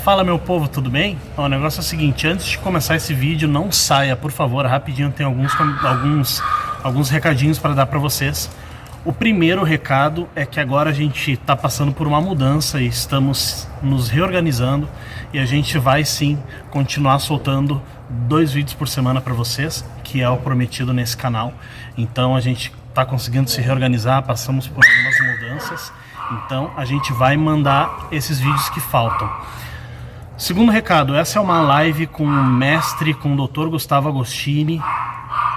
Fala meu povo, tudo bem? Ó, o negócio é o seguinte, antes de começar esse vídeo, não saia, por favor, rapidinho, tem alguns recadinhos para dar para vocês. O primeiro recado é que agora a gente está passando por uma mudança e estamos nos reorganizando e a gente vai sim continuar soltando 2 vídeos por semana para vocês, que é o prometido nesse canal. Então a gente está conseguindo se reorganizar, passamos por algumas mudanças, então a gente vai mandar esses vídeos que faltam. Segundo recado, essa é uma live com o mestre, com o Dr. Gustavo Agostini,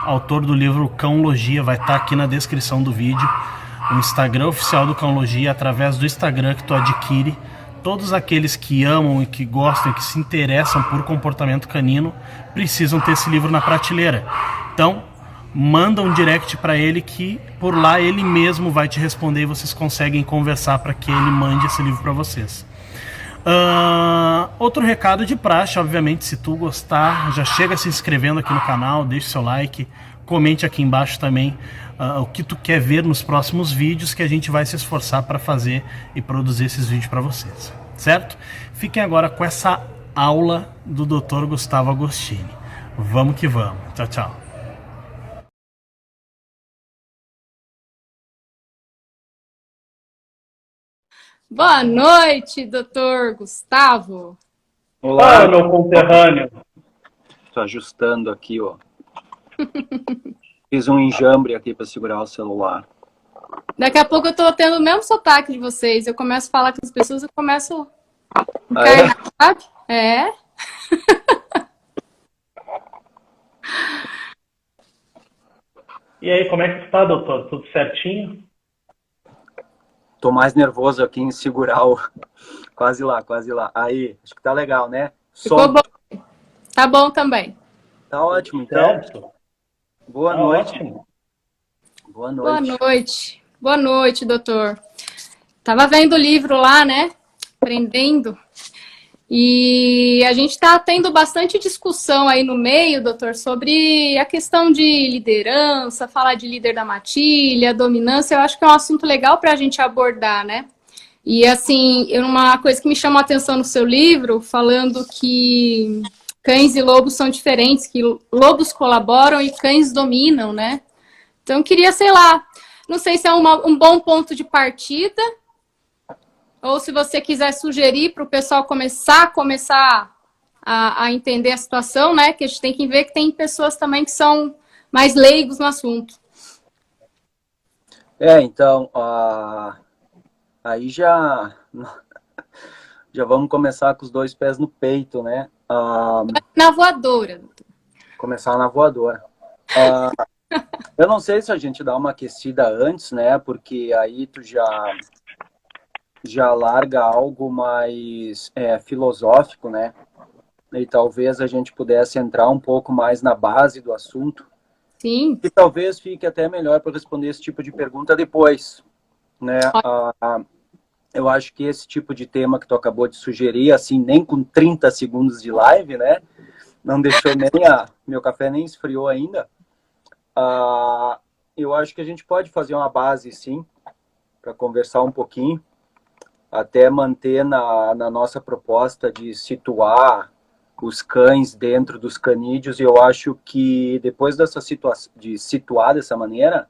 autor do livro Cãologia, vai estar aqui na descrição do vídeo. O Instagram oficial do Cãologia, através do Instagram que tu adquire. Todos aqueles que amam e que gostam e que se interessam por comportamento canino precisam ter esse livro na prateleira. Então, manda um direct para ele que por lá ele mesmo vai te responder e vocês conseguem conversar para que ele mande esse livro para vocês. Outro recado de praxe, obviamente, se tu gostar, já chega se inscrevendo aqui no canal, deixa seu like, comente aqui embaixo também o que tu quer ver nos próximos vídeos, que a gente vai se esforçar para fazer e produzir esses vídeos para vocês, certo? Fiquem agora com essa aula do Dr. Gustavo Agostini. Vamos que vamos. Tchau, tchau. Boa noite, doutor Gustavo. Olá, meu conterrâneo. Estou ajustando aqui, ó. Fiz um enjambre aqui para segurar o celular. Daqui a pouco eu tô tendo o mesmo sotaque de vocês. Eu começo a falar com as pessoas, eu começo a encarnar, sabe? É. E aí, como é que tá, doutor? Tudo certinho? Tô mais nervoso aqui em segurar o... Quase lá, quase lá. Aí, acho que tá legal, né? Ficou bom. Tá bom também. Tá ótimo, então. Certo. Boa noite. Ótimo. Boa noite. Boa noite. Boa noite, doutor. Tava vendo o livro lá, né? Aprendendo. E a gente está tendo bastante discussão aí no meio, doutor, sobre a questão de liderança, falar de líder da matilha, dominância. Eu acho que é um assunto legal para a gente abordar, né? E, assim, uma coisa que me chamou a atenção no seu livro, falando que cães e lobos são diferentes, que lobos colaboram e cães dominam, né? Então, eu queria, sei lá, não sei se é um bom ponto de partida, ou se você quiser sugerir para o pessoal começar a entender a situação, né? Que a gente tem que ver que tem pessoas também que são mais leigos no assunto. Então, aí já vamos começar com os 2 pés no peito, né? Na voadora. Começar na voadora. Eu não sei se a gente dá uma aquecida antes, né? Porque aí tu já larga algo mais filosófico, né? E talvez a gente pudesse entrar um pouco mais na base do assunto. Sim. E talvez fique até melhor para responder esse tipo de pergunta depois, né? Eu acho que esse tipo de tema que tu acabou de sugerir, assim, nem com 30 segundos de live, né? Não deixou nem meu café nem esfriou ainda. Eu acho que a gente pode fazer uma base, sim, para conversar um pouquinho. Até manter na nossa proposta de situar os cães dentro dos canídeos, e eu acho que depois dessa situação, de situar dessa maneira,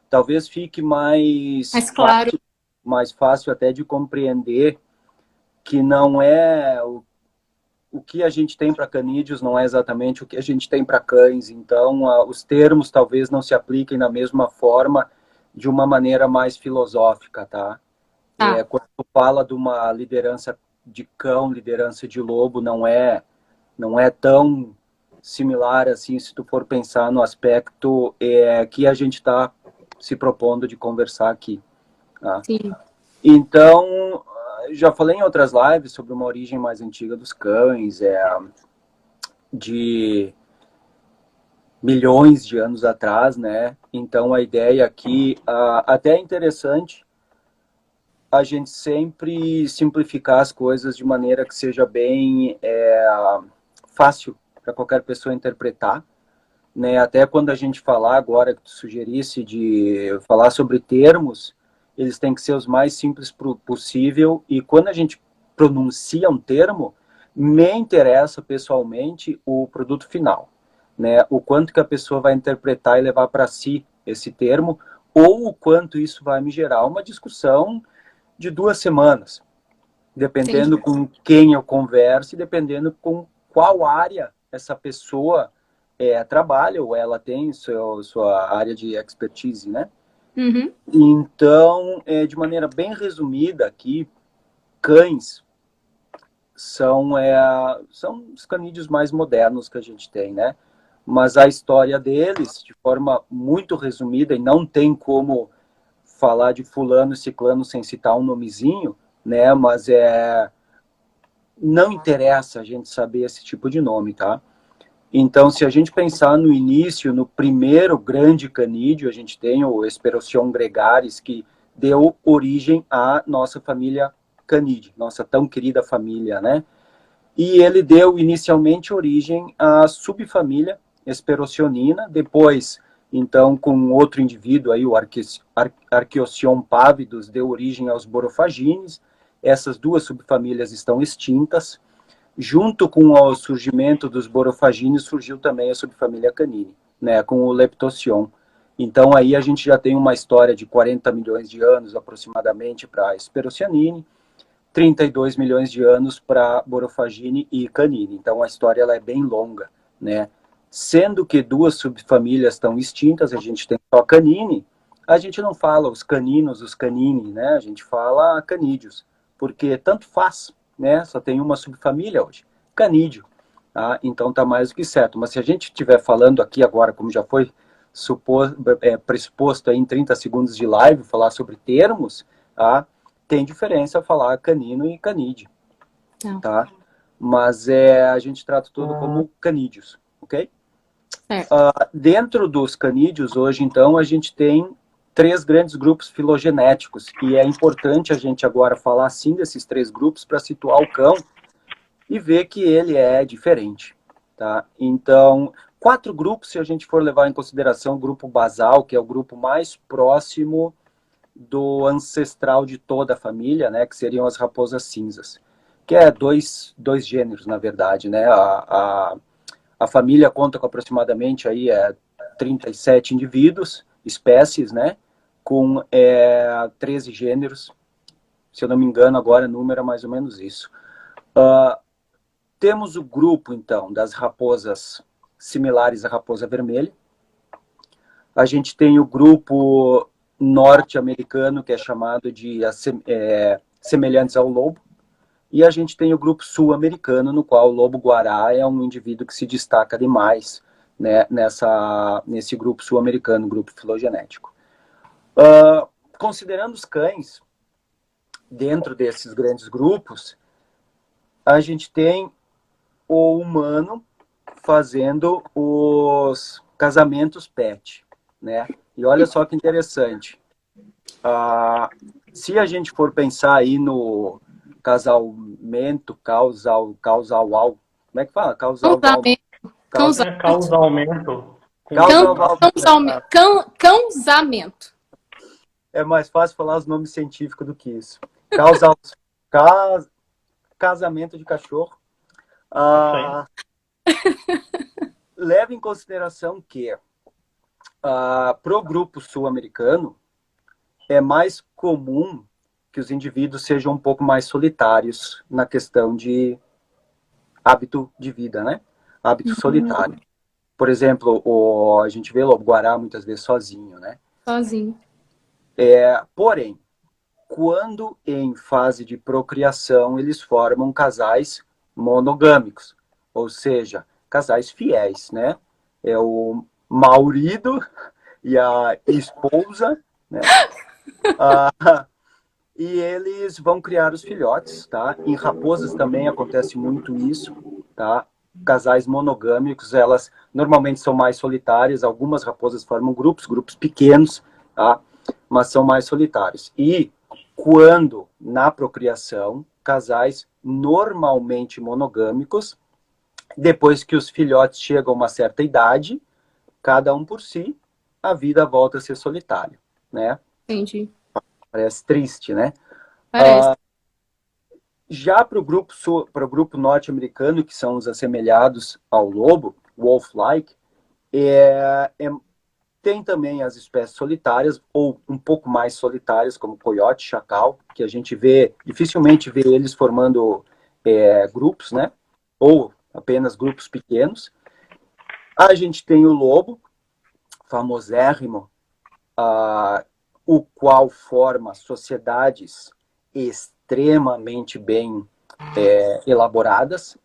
talvez fique mais claro. mais fácil até de compreender que não é o que a gente tem para canídeos não é exatamente o que a gente tem para cães, então os termos talvez não se apliquem da mesma forma, de uma maneira mais filosófica, tá? Quando tu fala de uma liderança de cão, liderança de lobo, não é tão similar assim, se tu for pensar no aspecto que a gente está se propondo de conversar aqui. Tá? Sim. Então, já falei em outras lives sobre uma origem mais antiga dos cães, de milhões de anos atrás, né? Então, a ideia aqui, até é interessante a gente sempre simplificar as coisas de maneira que seja bem fácil para qualquer pessoa interpretar, né? Até quando a gente falar agora, que tu sugerisse de falar sobre termos, eles têm que ser os mais simples possível, e quando a gente pronuncia um termo, me interessa pessoalmente o produto final, né? O quanto que a pessoa vai interpretar e levar para si esse termo, ou o quanto isso vai me gerar uma discussão de 2 semanas, dependendo Entendi. com quem eu converso e dependendo com qual área essa pessoa trabalha ou ela tem sua área de expertise, né? Uhum. Então, de maneira bem resumida aqui, cães são os canídeos mais modernos que a gente tem, né? Mas a história deles, de forma muito resumida, e não tem como falar de fulano e ciclano sem citar um nomezinho, né? Mas não interessa a gente saber esse tipo de nome, tá? Então, se a gente pensar no início, no primeiro grande canídeo, a gente tem o Esperocion gregaris, que deu origem à nossa família canídea, nossa tão querida família, né? E ele deu inicialmente origem à subfamília Esperocionina, depois, então, com outro indivíduo aí, o Archeocion pavidus, deu origem aos Borofagines. Essas duas subfamílias estão extintas. Junto com o surgimento dos Borofagines, surgiu também a subfamília Canine, né, com o Leptocion. Então, aí a gente já tem uma história de 40 milhões de anos, aproximadamente, para Esperocianine, 32 milhões de anos para Borofagine e Canine. Então, a história ela é bem longa, né? Sendo que duas subfamílias estão extintas, a gente tem só Canine, a gente não fala os caninos, os canini, né? A gente fala canídeos, porque tanto faz, né? Só tem uma subfamília hoje, canídeo. Tá? Então tá mais do que certo. Mas se a gente estiver falando aqui agora, como já foi pressuposto aí em 30 segundos de live, falar sobre termos, tá? Tem diferença falar canino e canídeo, tá? Mas a gente trata tudo como canídeos, ok? Dentro dos canídeos, hoje, então, a gente tem 3 grandes grupos filogenéticos, e é importante a gente agora falar, sim, desses 3 grupos para situar o cão e ver que ele é diferente, tá? Então, 4 grupos, se a gente for levar em consideração o grupo basal, que é o grupo mais próximo do ancestral de toda a família, né, que seriam as raposas cinzas, que é dois gêneros, na verdade, né? A família conta com aproximadamente aí 37 indivíduos, espécies, né? Com 13 gêneros, se eu não me engano, agora o número é mais ou menos isso. Temos o grupo, então, das raposas similares à raposa vermelha. A gente tem o grupo norte-americano, que é chamado de semelhantes ao lobo. E a gente tem o grupo sul-americano, no qual o lobo-guará é um indivíduo que se destaca demais, né, nesse grupo sul-americano, grupo filogenético. Considerando os cães, dentro desses grandes grupos, a gente tem o humano fazendo os casamentos pet, né? E olha só que interessante. Se a gente for pensar aí no causalmente, causal, como é que fala? Causamento. Causalmente. Causamento. É mais fácil falar os nomes científicos do que isso. Casamento de cachorro. Leva em consideração que para o grupo sul-americano é mais comum que os indivíduos sejam um pouco mais solitários na questão de hábito de vida, né? Hábito solitário. Por exemplo, a gente vê lobo-guará muitas vezes sozinho, né? Sozinho. Porém, quando em fase de procriação, eles formam casais monogâmicos, ou seja, casais fiéis, né? É o marido e a esposa, né? E eles vão criar os filhotes, tá? Em raposas também acontece muito isso, tá? Casais monogâmicos, elas normalmente são mais solitárias, algumas raposas formam grupos pequenos, tá? Mas são mais solitários. E quando, na procriação, casais normalmente monogâmicos, depois que os filhotes chegam a uma certa idade, cada um por si, a vida volta a ser solitária, né? Entendi. Parece triste, né? Parece. Já para o grupo norte-americano, que são os assemelhados ao lobo, wolf-like, tem também as espécies solitárias, ou um pouco mais solitárias, como coiote, chacal, que a gente dificilmente vê eles formando grupos, né? Ou apenas grupos pequenos. A gente tem o lobo, famosérrimo, o qual forma sociedades extremamente bem elaboradas,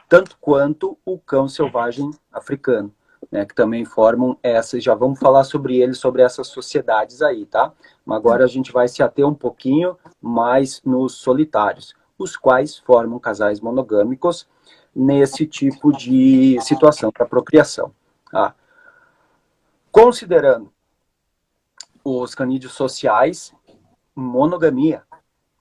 tanto quanto o cão selvagem africano, né, que também formam essas, já vamos falar sobre eles, sobre essas sociedades aí, tá? Mas agora a gente vai se ater um pouquinho mais nos solitários, os quais formam casais monogâmicos nesse tipo de situação para procriação, tá? Considerando os canídeos sociais, monogamia,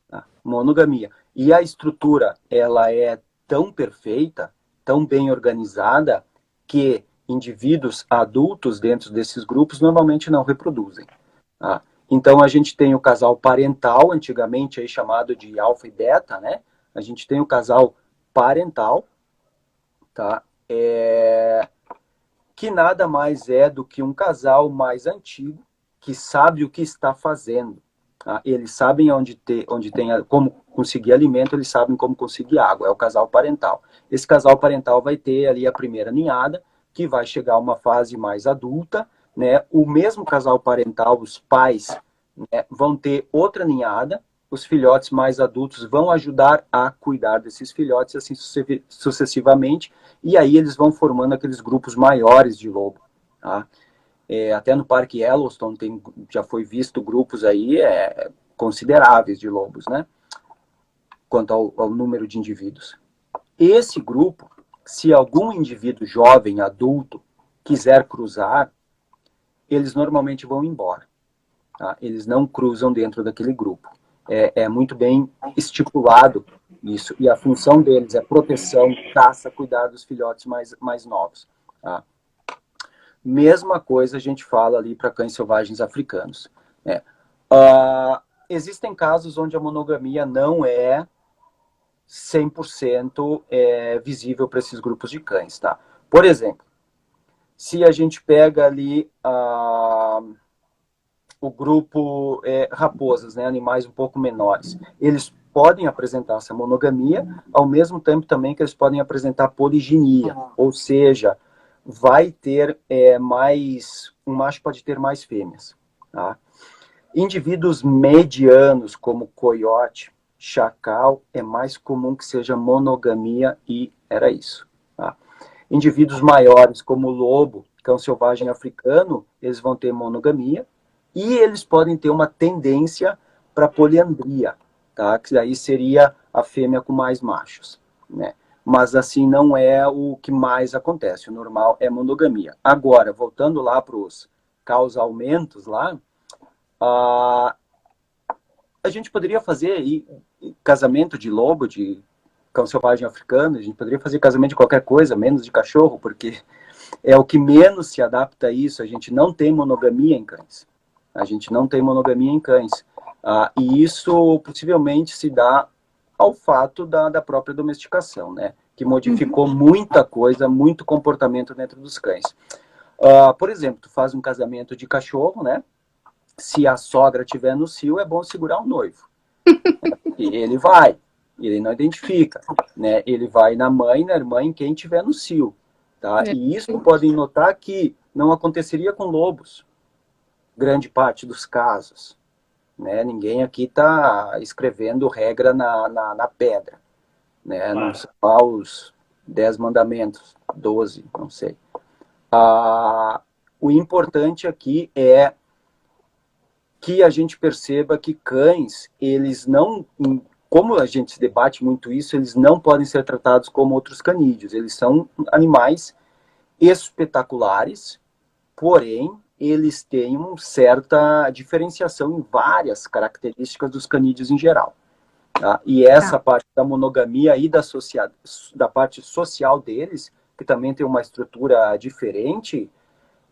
tá? Monogamia. E a estrutura, ela é tão perfeita, tão bem organizada, que indivíduos adultos dentro desses grupos normalmente não reproduzem. Tá? Então, a gente tem o casal parental, antigamente aí chamado de alfa e beta, né? A gente tem o casal parental, tá? Que nada mais é do que um casal mais antigo, que sabe o que está fazendo. Tá? Eles sabem como conseguir alimento, eles sabem como conseguir água. É o casal parental. Esse casal parental vai ter ali a primeira ninhada, que vai chegar a uma fase mais adulta, né? O mesmo casal parental, os pais, né, vão ter outra ninhada, os filhotes mais adultos vão ajudar a cuidar desses filhotes, assim sucessivamente, e aí eles vão formando aqueles grupos maiores de lobo. Tá? Até no Parque Yellowstone já foi visto grupos aí consideráveis de lobos, né? Quanto ao número de indivíduos. Esse grupo, se algum indivíduo jovem, adulto, quiser cruzar, eles normalmente vão embora. Tá? Eles não cruzam dentro daquele grupo. É muito bem estipulado isso. E a função deles é proteção, caça, cuidar dos filhotes mais novos. Tá? Mesma coisa a gente fala ali para cães selvagens africanos. Existem casos onde a monogamia não é 100% visível para esses grupos de cães, tá? Por exemplo, se a gente pega ali o grupo raposas, né, animais um pouco menores, eles podem apresentar essa monogamia, ao mesmo tempo também que eles podem apresentar poliginia, ou seja, vai ter um macho pode ter mais fêmeas, tá? Indivíduos medianos, como coiote, chacal, é mais comum que seja monogamia e era isso. Tá? Indivíduos maiores, como lobo, cão selvagem africano, eles vão ter monogamia e eles podem ter uma tendência para poliandria, tá? Que aí seria a fêmea com mais machos, né? Mas assim não é o que mais acontece, o normal é monogamia. Agora, voltando lá para os causalmentos lá, a gente poderia fazer aí casamento de lobo, de cão selvagem africano, a gente poderia fazer casamento de qualquer coisa, menos de cachorro, porque é o que menos se adapta a isso. A gente não tem monogamia em cães. A gente não tem monogamia em cães. E isso possivelmente se dá ao fato da própria domesticação, né? Que modificou muita coisa, muito comportamento dentro dos cães. Por exemplo, tu faz um casamento de cachorro, né? Se a sogra estiver no cio, é bom segurar o noivo. E ele não identifica, né? Ele vai na mãe, na irmã, em quem estiver no cio. Tá? E isso podem notar que não aconteceria com lobos, grande parte dos casos. Né? Ninguém aqui está escrevendo regra na pedra. Né? Não são os 10 mandamentos, 12, não sei. O importante aqui é que a gente perceba que cães, eles não, como a gente debate muito isso, eles não podem ser tratados como outros canídeos. Eles são animais espetaculares, porém, eles têm uma certa diferenciação em várias características dos canídeos em geral. Tá? E essa parte da monogamia e da parte social deles, que também tem uma estrutura diferente,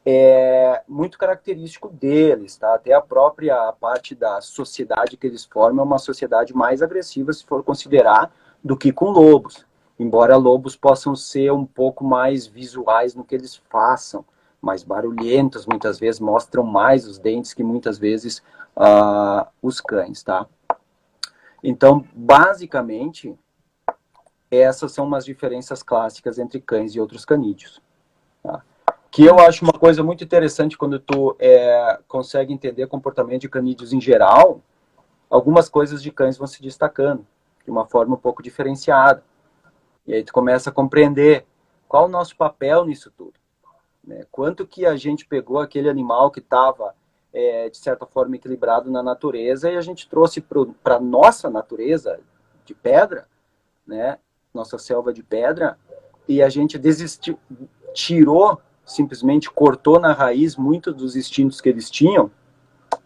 é muito característico deles, tá? Até a própria parte da sociedade que eles formam é uma sociedade mais agressiva, se for considerar, do que com lobos. Embora lobos possam ser um pouco mais visuais no que eles façam, mais barulhentos, muitas vezes mostram mais os dentes que muitas vezes os cães, tá? Então, basicamente, essas são umas diferenças clássicas entre cães e outros canídeos, tá? Que eu acho uma coisa muito interessante quando tu consegue entender comportamento de canídeos em geral, algumas coisas de cães vão se destacando de uma forma um pouco diferenciada. E aí tu começa a compreender qual o nosso papel nisso tudo, né? Quanto que a gente pegou aquele animal que estava, de certa forma, equilibrado na natureza e a gente trouxe para a nossa natureza de pedra, né? Nossa selva de pedra, e a gente desistiu, tirou, simplesmente cortou na raiz muitos dos instintos que eles tinham,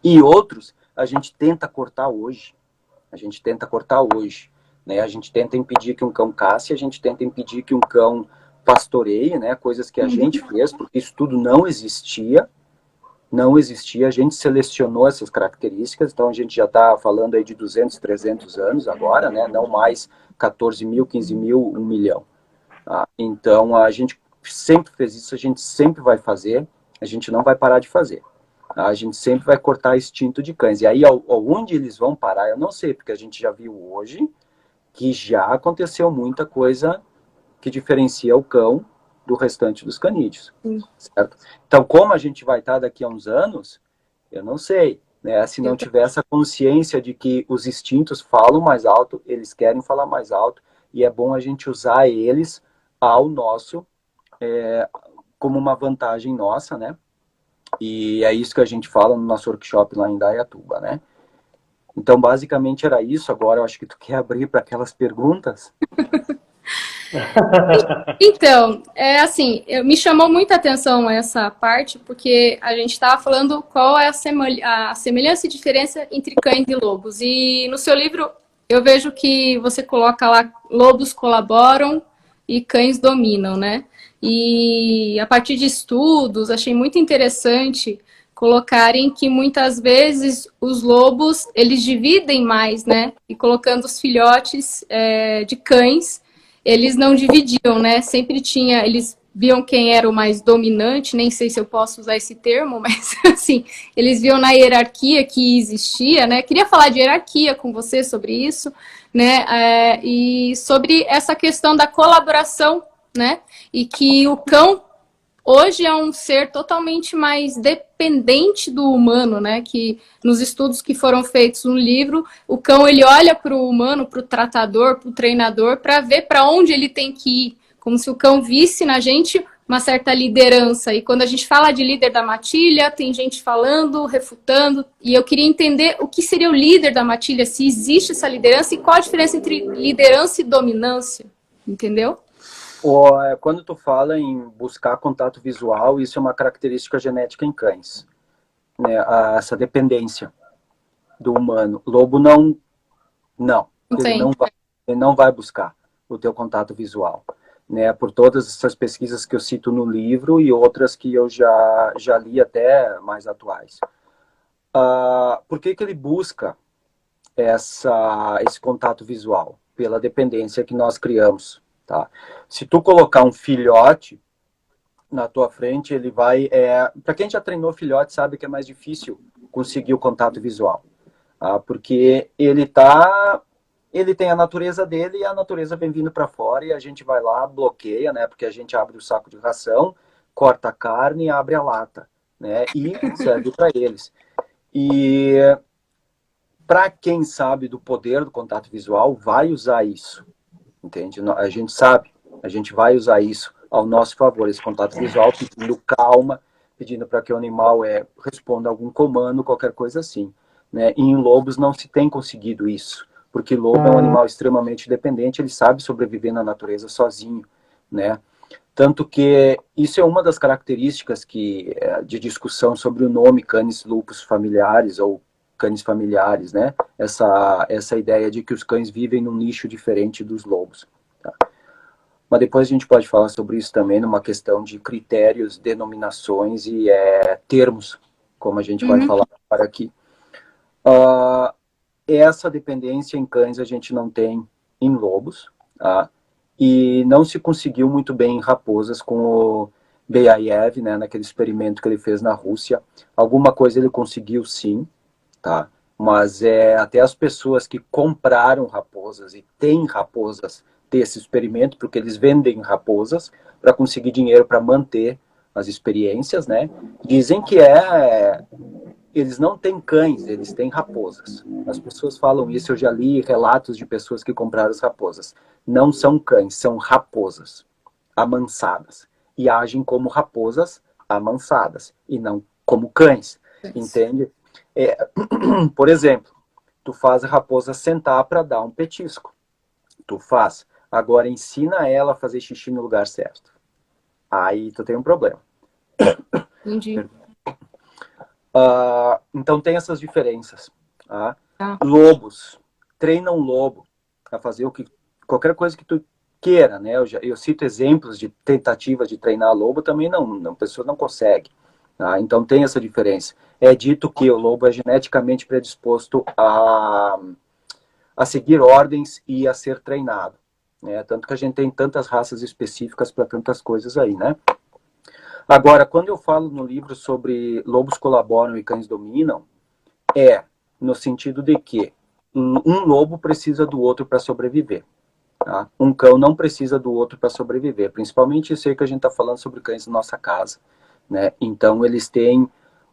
e outros a gente tenta cortar hoje. A gente tenta cortar hoje, né? A gente tenta impedir que um cão casse, a gente tenta impedir que um cão pastoreie, né? Coisas que a gente fez, porque isso tudo não existia. Não existia, a gente selecionou essas características, então a gente já está falando aí de 200, 300 anos agora, né? Não mais 14 mil, 15 mil, 1 milhão. Tá? Então a gente sempre fez isso, a gente sempre vai fazer, a gente não vai parar de fazer. Tá? A gente sempre vai cortar instinto de cães. E aí, onde eles vão parar, eu não sei, porque a gente já viu hoje que já aconteceu muita coisa que diferencia o cão do restante dos canídeos, certo? Então, como a gente vai estar daqui a uns anos, eu não sei, né? Se não tiver essa consciência de que os instintos falam mais alto, eles querem falar mais alto, e é bom a gente usar eles ao nosso, como uma vantagem nossa, né? E é isso que a gente fala no nosso workshop lá em Indaiatuba, né? Então, basicamente era isso. Agora eu acho que tu quer abrir para aquelas perguntas. Então, assim, me chamou muita atenção essa parte, porque a gente estava falando qual é a semelhança e diferença entre cães e lobos. E no seu livro, eu vejo que você coloca lá, lobos colaboram e cães dominam, né? E a partir de estudos, achei muito interessante colocarem que muitas vezes os lobos, eles dividem mais, né? E colocando os filhotes de cães, eles não dividiam, né? Sempre tinha, eles viam quem era o mais dominante, nem sei se eu posso usar esse termo, mas assim, eles viam na hierarquia que existia, né? Queria falar de hierarquia com você sobre isso, né? E sobre essa questão da colaboração, né? E que o cão hoje é um ser totalmente mais dependente do humano, né? Que nos estudos que foram feitos no livro, o cão ele olha para o humano, para o tratador, para o treinador, para ver para onde ele tem que ir, como se o cão visse na gente uma certa liderança. E quando a gente fala de líder da matilha, tem gente falando, refutando, e eu queria entender o que seria o líder da matilha, se existe essa liderança e qual a diferença entre liderança e dominância, entendeu? Quando tu fala em buscar contato visual, isso é uma característica genética em cães, né? Essa dependência do humano. Lobo não, ele não vai buscar o teu contato visual, né? Por todas essas pesquisas que eu cito no livro e outras que eu já li até mais atuais. Por que ele busca esse contato visual? Pela dependência que nós criamos. Tá? Se tu colocar um filhote na tua frente, ele vai... Para quem já treinou filhote, sabe que é mais difícil conseguir o contato visual. Tá? Porque ele tem a natureza dele e a natureza vem vindo para fora e a gente vai lá, bloqueia, né? Porque a gente abre o saco de ração, corta a carne e abre a lata, né? E serve para eles. E para quem sabe do poder do contato visual, vai usar isso. Entende? A gente sabe, a gente vai usar isso ao nosso favor, esse contato visual, pedindo calma, pedindo para que o animal responda algum comando, qualquer coisa assim. Né? E em lobos não se tem conseguido isso, porque lobo é um animal extremamente dependente, ele sabe sobreviver na natureza sozinho. Né? Tanto que isso é uma das características de discussão sobre o nome Canis lupus familiaris, ou cães familiares, né? Essa ideia de que os cães vivem num nicho diferente dos lobos. Tá? mas depois a gente pode falar sobre isso também numa questão de critérios, denominações e termos, como a gente vai falar agora aqui. Essa dependência em cães a gente não tem em lobos, tá? E não se conseguiu muito bem em raposas com o Beyaev, né, naquele experimento que ele fez na Rússia. Alguma coisa ele conseguiu sim, tá? Mas até as pessoas que compraram raposas e têm raposas desse experimento, porque eles vendem raposas para conseguir dinheiro para manter as experiências, né? Dizem que eles não têm cães, eles têm raposas. As pessoas falam isso, eu já li relatos de pessoas que compraram as raposas. Não são cães, são raposas amansadas. E agem como raposas amansadas, e não como cães, entende? Por exemplo, tu faz a raposa sentar para dar um petisco. Tu faz. Agora ensina ela a fazer xixi no lugar certo. Aí tu tem um problema. Entendi. Então tem essas diferenças. Tá? Lobos. Treina um lobo a fazer qualquer coisa que tu queira, né? Eu cito exemplos de tentativa de treinar lobo, também a pessoa não consegue. Tá? Então tem essa diferença. É dito que o lobo é geneticamente predisposto a seguir ordens e a ser treinado. Né? Tanto que a gente tem tantas raças específicas para tantas coisas aí, né? Agora, quando eu falo no livro sobre lobos colaboram e cães dominam, no sentido de que um lobo precisa do outro para sobreviver. Tá? Um cão não precisa do outro para sobreviver. Principalmente isso aí que a gente está falando sobre cães da nossa casa. Né? Então, eles têm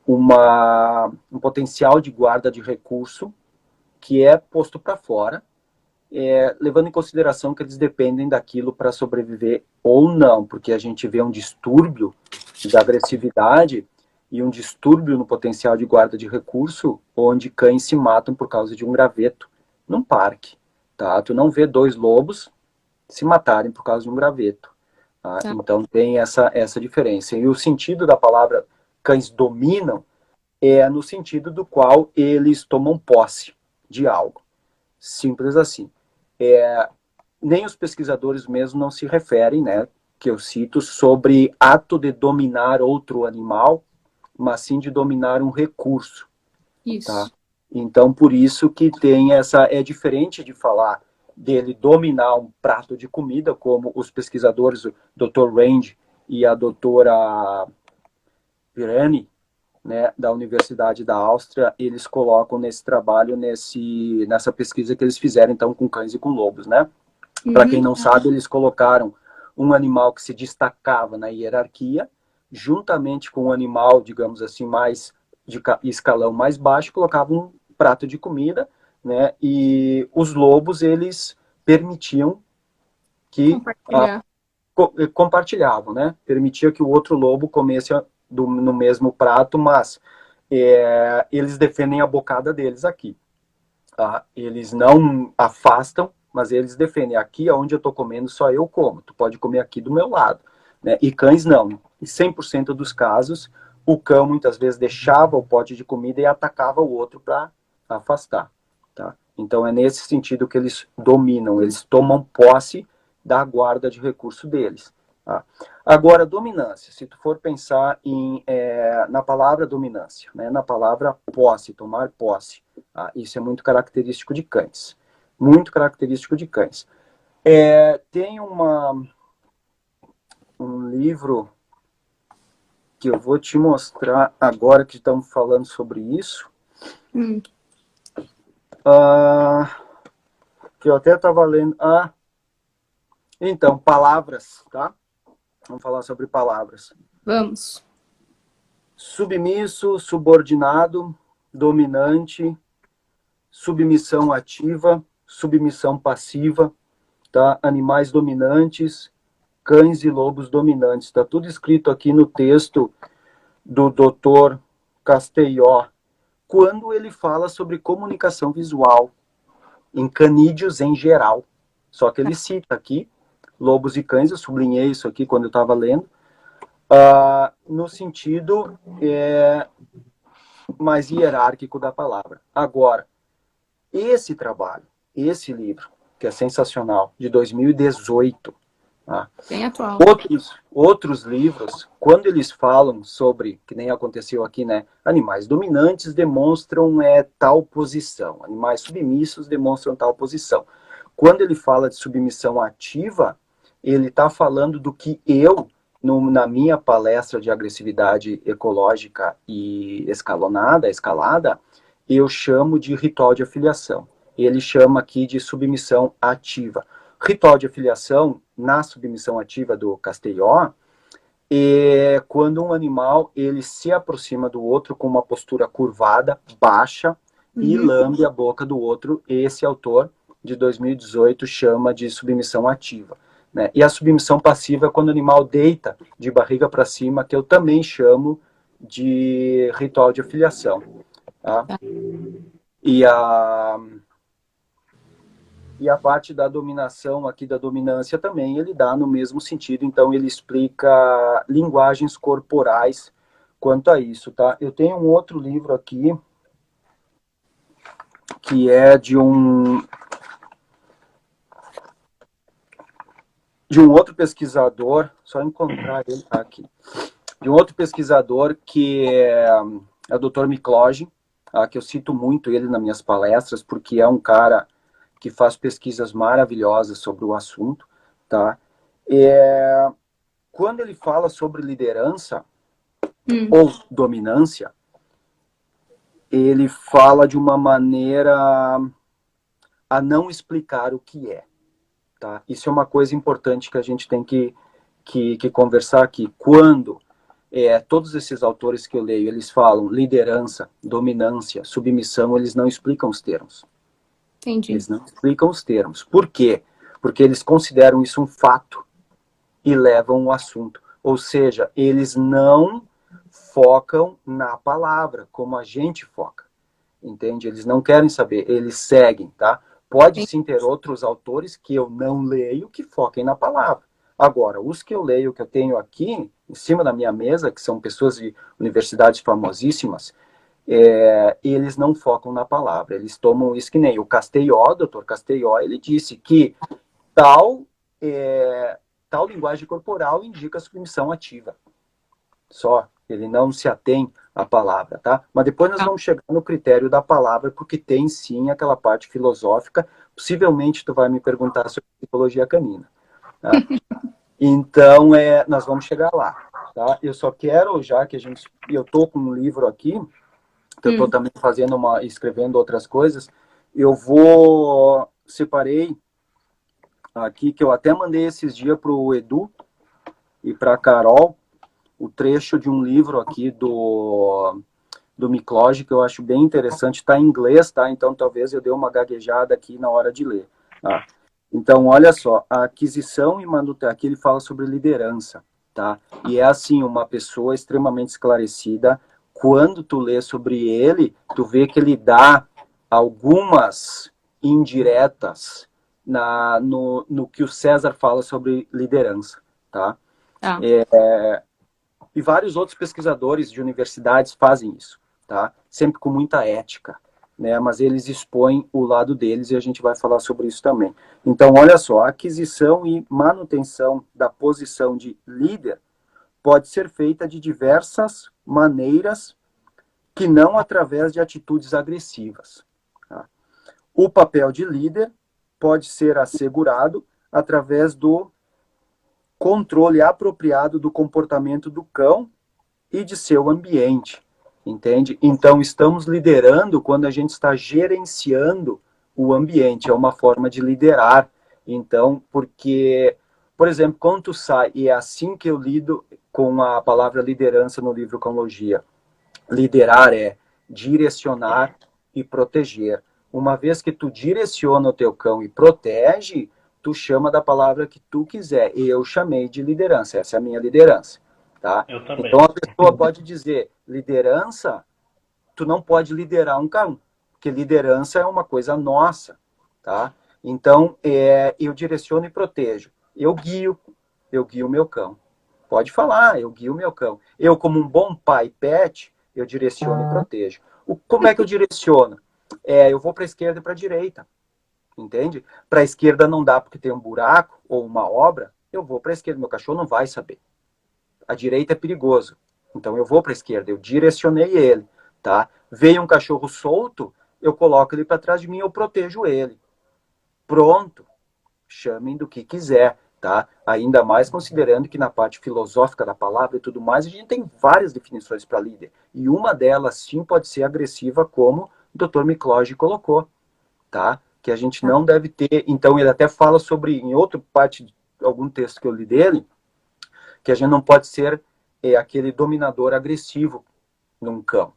um potencial de guarda de recurso que é posto para fora, levando em consideração que eles dependem daquilo para sobreviver ou não, porque a gente vê um distúrbio de agressividade e um distúrbio no potencial de guarda de recurso, onde cães se matam por causa de um graveto num parque. Tá? Tu não vê dois lobos se matarem por causa de um graveto. Tá? Então tem essa diferença. E o sentido da palavra cães dominam é no sentido do qual eles tomam posse de algo. Simples assim. Nem os pesquisadores mesmo não se referem, né, que eu cito, sobre ato de dominar outro animal, mas sim de dominar um recurso. Isso. Tá? Então, por isso que tem é diferente de falar dele dominar um prato de comida, como os pesquisadores, o Dr. Rand e a doutora Pirani, né, da Universidade da Áustria, eles colocam nesse trabalho, nessa pesquisa que eles fizeram, então, com cães e com lobos, né? Para quem não sabe, eles colocaram um animal que se destacava na hierarquia, juntamente com um animal, digamos assim, mais de escalão mais baixo, colocavam um prato de comida, né? E os lobos, eles permitiam que compartilhavam, né? Permitia que o outro lobo comesse no mesmo prato, mas eles defendem a bocada deles aqui. Tá? Eles não afastam, mas eles defendem. Aqui onde eu estou comendo, só eu como. Tu pode comer aqui do meu lado. Né? E cães não. Em 100% dos casos, o cão muitas vezes deixava o pote de comida e atacava o outro para afastar. Tá? Então é nesse sentido que eles dominam. Eles tomam posse da guarda de recurso deles. Tá? Agora, dominância. Se tu for pensar na palavra dominância, né? Na palavra posse, tomar posse. Tá? Isso é muito característico de cães. Muito característico de cães. Tem um livro que eu vou te mostrar agora que estamos falando sobre isso. Que eu até estava lendo. Então, palavras, tá? Vamos falar sobre palavras. Vamos. Submisso, subordinado, dominante, submissão ativa, submissão passiva, tá? Animais dominantes, cães e lobos dominantes. Está tudo escrito aqui no texto do Dr. Castelló, quando ele fala sobre comunicação visual em canídeos em geral. Só que ele cita aqui lobos e cães, eu sublinhei isso aqui quando eu estava lendo, no sentido mais hierárquico da palavra. Agora, esse trabalho, esse livro, que é sensacional, de 2018, Tá? Bem atual. Outros livros, quando eles falam sobre, que nem aconteceu aqui, né? Animais dominantes demonstram tal posição, animais submissos demonstram tal posição. Quando ele fala de submissão ativa, ele está falando do que eu, na minha palestra de agressividade ecológica e escalada, eu chamo de ritual de afiliação. Ele chama aqui de submissão ativa. Ritual de afiliação, na submissão ativa do Castelló, é quando um animal ele se aproxima do outro com uma postura curvada, baixa, e lambe a boca do outro. Esse autor, de 2018, chama de submissão ativa. Né? E a submissão passiva é quando o animal deita de barriga para cima, que eu também chamo de ritual de afiliação. Tá? E a parte da dominação aqui, da dominância também, ele dá no mesmo sentido. Então, ele explica linguagens corporais quanto a isso, tá? Eu tenho um outro livro aqui, que é de um outro pesquisador, só encontrar ele aqui, de um outro pesquisador que é o Dr. Mikloji, que eu cito muito ele nas minhas palestras, porque é um cara que faz pesquisas maravilhosas sobre o assunto, tá? Quando ele fala sobre liderança ou dominância, ele fala de uma maneira a não explicar o que é, tá? Isso é uma coisa importante que a gente tem que conversar aqui. Quando todos esses autores que eu leio, eles falam liderança, dominância, submissão, eles não explicam os termos. Entendi. Eles não explicam os termos. Por quê? Porque eles consideram isso um fato e levam o assunto. Ou seja, eles não focam na palavra, como a gente foca. Entende? Eles não querem saber, eles seguem, tá? Pode sim ter outros autores que eu não leio que foquem na palavra. Agora, os que eu leio, que eu tenho aqui, em cima da minha mesa, que são pessoas de universidades famosíssimas, eles não focam na palavra, eles tomam isso que nem o Castelló, Dr. Castelló, ele disse que tal linguagem corporal indica submissão ativa. Só, ele não se atém à palavra, tá? Mas depois nós vamos chegar no critério da palavra, porque tem sim aquela parte filosófica, possivelmente tu vai me perguntar sobre psicologia canina, tá? Então, nós vamos chegar lá, tá? Eu só quero, já que eu tô com um livro aqui, que eu estou também escrevendo outras coisas, separei aqui, que eu até mandei esses dias para o Edu e para a Carol, o trecho de um livro aqui do Mikloji, que eu acho bem interessante, está em inglês, tá? Então talvez eu dê uma gaguejada aqui na hora de ler, tá? Então, olha só, a aquisição e manutenção, aqui ele fala sobre liderança, tá? E é assim, uma pessoa extremamente esclarecida. Quando tu lê sobre ele, tu vê que ele dá algumas indiretas no que o César fala sobre liderança, tá? E vários outros pesquisadores de universidades fazem isso, tá? Sempre com muita ética, né? Mas eles expõem o lado deles e a gente vai falar sobre isso também. Então, olha só, a aquisição e manutenção da posição de líder pode ser feita de diversas maneiras que não através de atitudes agressivas. Tá? O papel de líder pode ser assegurado através do controle apropriado do comportamento do cão e de seu ambiente, entende? Então, estamos liderando quando a gente está gerenciando o ambiente, é uma forma de liderar. Então, porque, por exemplo, quando tu sai, e é assim que eu lido com a palavra liderança no livro Cãologia. Liderar é direcionar e proteger. Uma vez que tu direciona o teu cão e protege, tu chama da palavra que tu quiser. E eu chamei de liderança. Essa é a minha liderança. Tá? Eu também. Então a pessoa pode dizer, liderança, tu não pode liderar um cão. Porque liderança é uma coisa nossa. Tá? Então, eu direciono e protejo. Eu guio o meu cão. Pode falar, eu guio o meu cão. Eu, como um bom pai pet, eu direciono e protejo. Como é que eu direciono? Eu vou para a esquerda e para a direita. Entende? Para a esquerda não dá porque tem um buraco ou uma obra, eu vou para a esquerda. Meu cachorro não vai saber. A direita é perigoso. Então eu vou para a esquerda. Eu direcionei ele, tá? Veio um cachorro solto, eu coloco ele para trás de mim, eu protejo ele. Pronto. Chamem do que quiser, tá? Ainda mais considerando que na parte filosófica da palavra e tudo mais, a gente tem várias definições para líder. E uma delas, sim, pode ser agressiva, como o Dr. Mikloji colocou, tá? Que a gente não deve ter. Então, ele até fala sobre, em outra parte, algum texto que eu li dele, que a gente não pode ser aquele dominador agressivo num cão,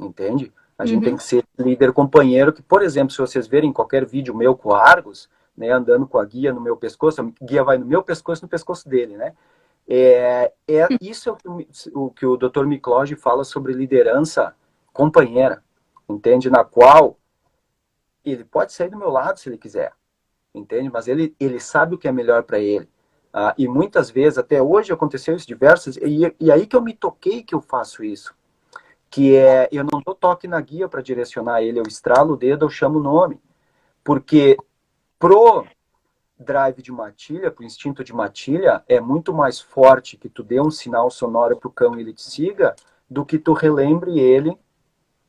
entende? A gente tem que ser líder companheiro, que, por exemplo, se vocês verem qualquer vídeo meu com a Argos, né, andando com a guia no meu pescoço, a guia vai no meu pescoço e no pescoço dele, né? Isso é o que o Dr. Mikloji fala sobre liderança companheira, entende? Na qual ele pode sair do meu lado se ele quiser, entende? Mas ele sabe o que é melhor para ele. E muitas vezes, até hoje aconteceu isso diversas, e aí que eu me toquei que eu faço isso, que eu não dou toque na guia para direcionar ele, eu estralo o dedo, eu chamo o nome, porque pro drive de matilha, pro instinto de matilha, é muito mais forte que tu dê um sinal sonoro pro cão e ele te siga, do que tu relembre ele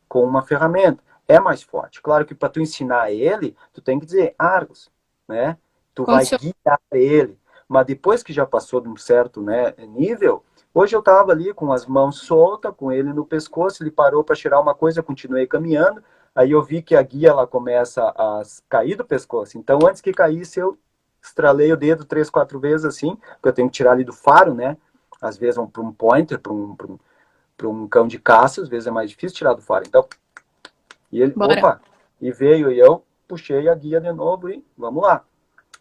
com uma ferramenta. É mais forte. Claro que para tu ensinar ele, tu tem que dizer, Argos, né? Tu vai guiar ele. Mas depois que já passou de um certo, né, nível, hoje eu tava ali com as mãos soltas, com ele no pescoço, ele parou para tirar uma coisa, eu continuei caminhando, aí eu vi que a guia ela começa a cair do pescoço. Então, antes que caísse, eu estralei o dedo 3, 4 vezes assim, porque eu tenho que tirar ali do faro, né? Às vezes para um pointer, para um cão de caça, às vezes é mais difícil tirar do faro. Então, e ele, opa, e veio, e eu puxei a guia de novo e vamos lá.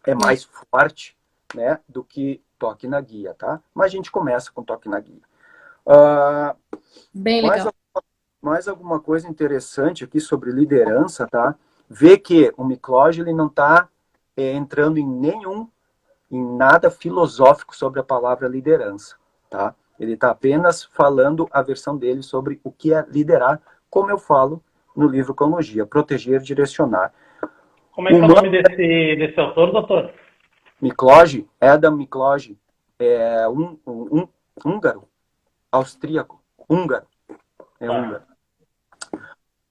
É mais forte, né, do que toque na guia, tá? Mas a gente começa com toque na guia. Bem legal. Mais alguma coisa interessante aqui sobre liderança, tá? Vê que o Mikloji, ele não está entrando em nada filosófico sobre a palavra liderança, tá? Ele está apenas falando a versão dele sobre o que é liderar, como eu falo no livro Cãologia, proteger, direcionar. Como é que é o nome desse autor, doutor? Mikloji, Adam Mikloji, é um húngaro, austríaco, húngaro. É húngaro.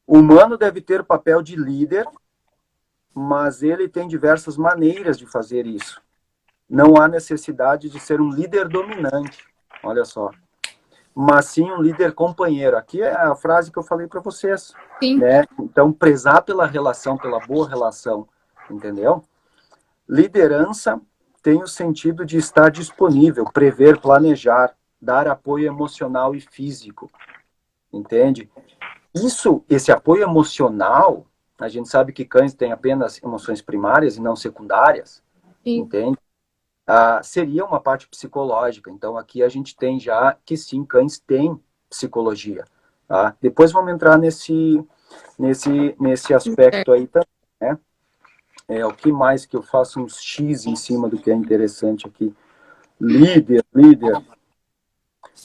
O humano deve ter o papel de líder, mas ele tem diversas maneiras de fazer isso. Não há necessidade de ser um líder dominante, olha só. Mas sim um líder companheiro. Aqui é a frase que eu falei para vocês. Sim. Né? Então, prezar pela relação, pela boa relação, entendeu? Liderança tem o sentido de estar disponível, prever, planejar, dar apoio emocional e físico, entende? Esse apoio emocional, a gente sabe que cães têm apenas emoções primárias e não secundárias, Sim. entende? Seria uma parte psicológica. Então, aqui a gente tem já que sim, cães têm psicologia. Tá? Depois vamos entrar nesse aspecto aí também, né? O que mais que eu faço uns X em cima do que é interessante aqui. Líder.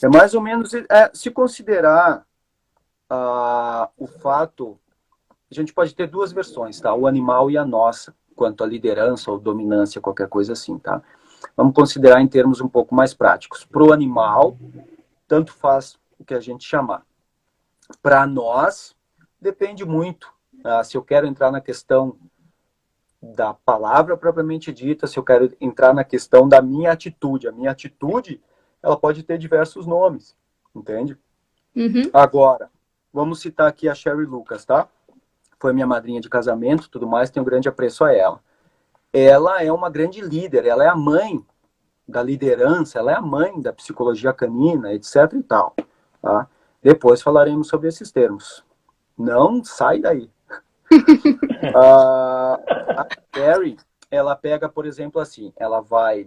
É mais ou menos, se considerar o fato, a gente pode ter duas versões, tá? O animal e a nossa, quanto à liderança ou dominância, qualquer coisa assim, tá? Vamos considerar em termos um pouco mais práticos. Para o animal, tanto faz o que a gente chamar. Para nós, depende muito. Se eu quero entrar na questão da palavra propriamente dita, se eu quero entrar na questão da minha atitude. A minha atitude, ela pode ter diversos nomes, entende? Agora, vamos citar aqui a Sherry Lucas, tá? Foi minha madrinha de casamento, tudo mais, tenho um grande apreço a ela. Ela é uma grande líder, ela é a mãe da liderança, ela é a mãe da psicologia canina, etc e tal. Tá? Depois falaremos sobre esses termos. Não sai daí. A Carrie, ela pega, por exemplo, assim, ela vai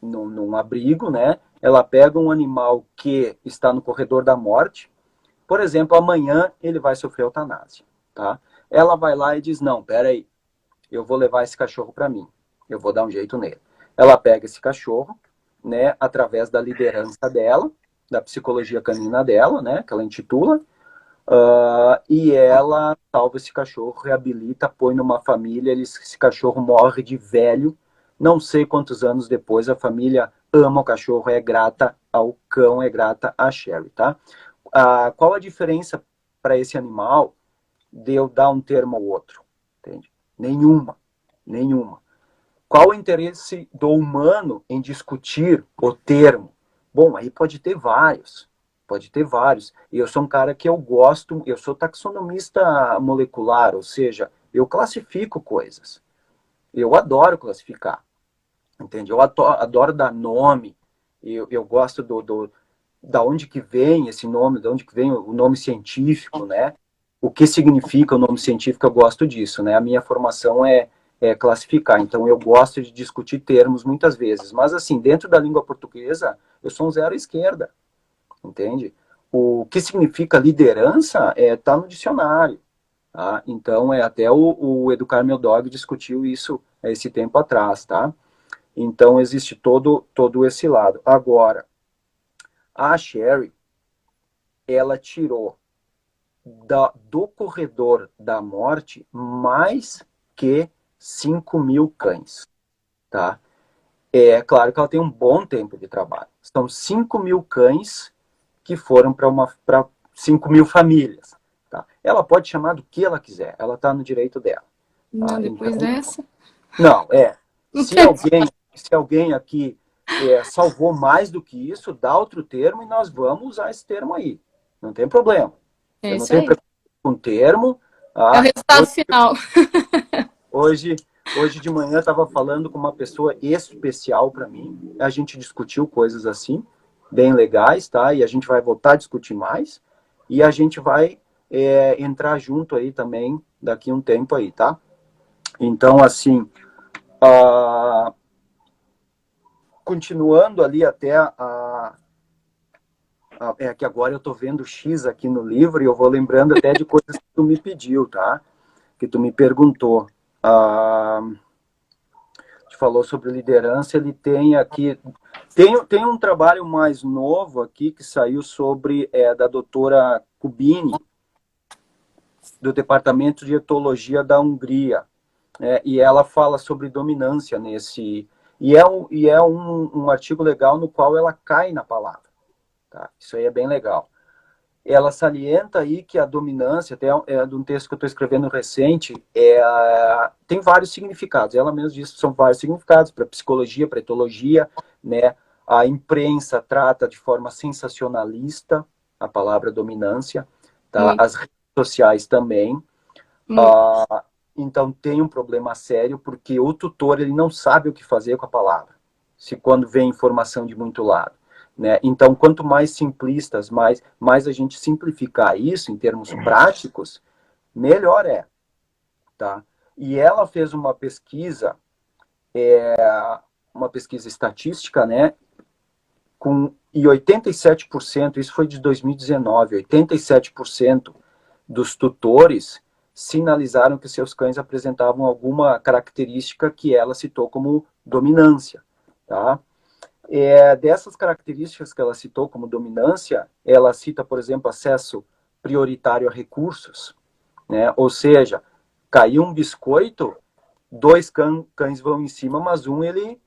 num abrigo, né? Ela pega um animal que está no corredor da morte. Por exemplo, amanhã ele vai sofrer eutanásia, tá? Ela vai lá e diz, não, peraí, eu vou levar esse cachorro para mim, eu vou dar um jeito nele. Ela pega esse cachorro, né, através da liderança dela, da psicologia canina dela, né, que ela intitula, e ela salva esse cachorro, reabilita, põe numa família, esse cachorro morre de velho, Não sei quantos anos depois a família ama o cachorro, é grata ao cão, é grata a Sherry, tá? Qual a diferença para esse animal de eu dar um termo ao outro? Entende? Nenhuma. Qual o interesse do humano em discutir o termo? Bom, aí pode ter vários. E eu sou um cara que eu gosto, eu sou taxonomista molecular, ou seja, eu classifico coisas. Eu adoro classificar, entende? Eu adoro dar nome, eu gosto da onde que vem esse nome, da onde que vem o nome científico, né? O que significa o nome científico, eu gosto disso, né? A minha formação é classificar, então eu gosto de discutir termos muitas vezes, mas assim, dentro da língua portuguesa, eu sou um zero à esquerda, entende? O que significa liderança tá no dicionário, tá? Então, até o Educar Meu Dog discutiu isso esse tempo atrás, tá? Então, existe todo esse lado. Agora, a Sherry, ela tirou do corredor da morte mais que 5.000 cães, tá? É claro que ela tem um bom tempo de trabalho. São 5.000 cães que foram para 5.000 famílias, tá? Ela pode chamar do que ela quiser, ela está no direito dela. Não, Tá? depois Então, dessa. não, se alguém aqui salvou mais do que isso, dá outro termo e nós vamos usar esse termo aí. Não tem problema. É Eu não isso tenho aí. preconceito com o termo. É o resultado final. Hoje de manhã eu estava falando com uma pessoa especial para mim. A gente discutiu coisas assim, bem legais, tá? E a gente vai voltar a discutir mais. E a gente vai entrar junto aí também daqui a um tempo aí, tá? Então, assim, continuando ali até é que agora eu estou vendo X aqui no livro e eu vou lembrando até de coisas que tu me pediu, tá? Que tu me perguntou. Falou sobre liderança, ele tem aqui... Tem um trabalho mais novo aqui que saiu sobre, da doutora Kubini, do Departamento de Etologia da Hungria. E ela fala sobre dominância nesse... E é um artigo legal no qual ela cai na palavra. Tá? Isso aí é bem legal. Ela salienta aí que a dominância, até de um texto que eu estou escrevendo recente, tem vários significados. Ela mesma diz que são vários significados para psicologia, para etologia, né? A imprensa trata de forma sensacionalista a palavra dominância, tá? As redes sociais também. Então tem um problema sério, porque o tutor ele não sabe o que fazer com a palavra, quando vem informação de muito lado. Né? Então, quanto mais simplistas, mais a gente simplificar isso em termos práticos, melhor é. Tá? E ela fez uma pesquisa estatística, né? E 87%, isso foi de 2019, 87% dos tutores sinalizaram que seus cães apresentavam alguma característica que ela citou como dominância. Tá? Dessas características que ela citou como dominância, ela cita, por exemplo, acesso prioritário a recursos, né? Ou seja, caiu um biscoito, 2 cães vão em cima, mas um ele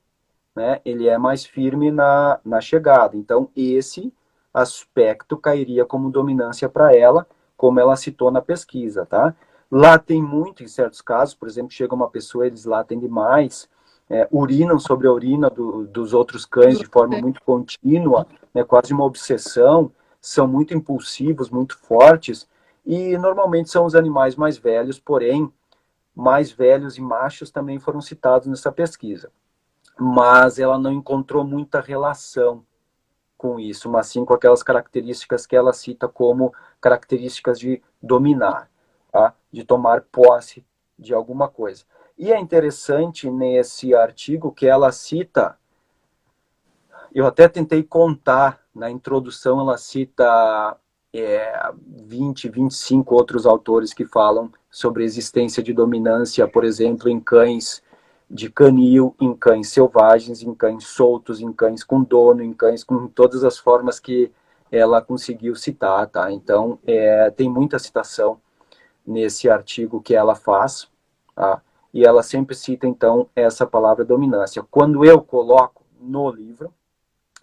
é mais firme na chegada. Então, esse aspecto cairia como dominância para ela, como ela citou na pesquisa, tá? Lá tem muito, em certos casos, por exemplo, chega uma pessoa, eles latem demais, urinam sobre a urina dos outros cães de forma muito contínua, né, quase uma obsessão, são muito impulsivos, muito fortes, e normalmente são os animais mais velhos, porém, mais velhos e machos também foram citados nessa pesquisa. Mas ela não encontrou muita relação com isso, mas sim com aquelas características que ela cita como características de dominar, tá? De tomar posse de alguma coisa. E é interessante nesse artigo que ela cita, eu até tentei contar, na introdução ela cita 20, 25 outros autores que falam sobre a existência de dominância, por exemplo, em cães de canil, em cães selvagens, em cães soltos, em cães com dono, em cães com todas as formas que ela conseguiu citar, tá? Então, tem muita citação nesse artigo que ela faz, tá? e ela sempre cita, então, essa palavra dominância. Quando eu coloco no livro,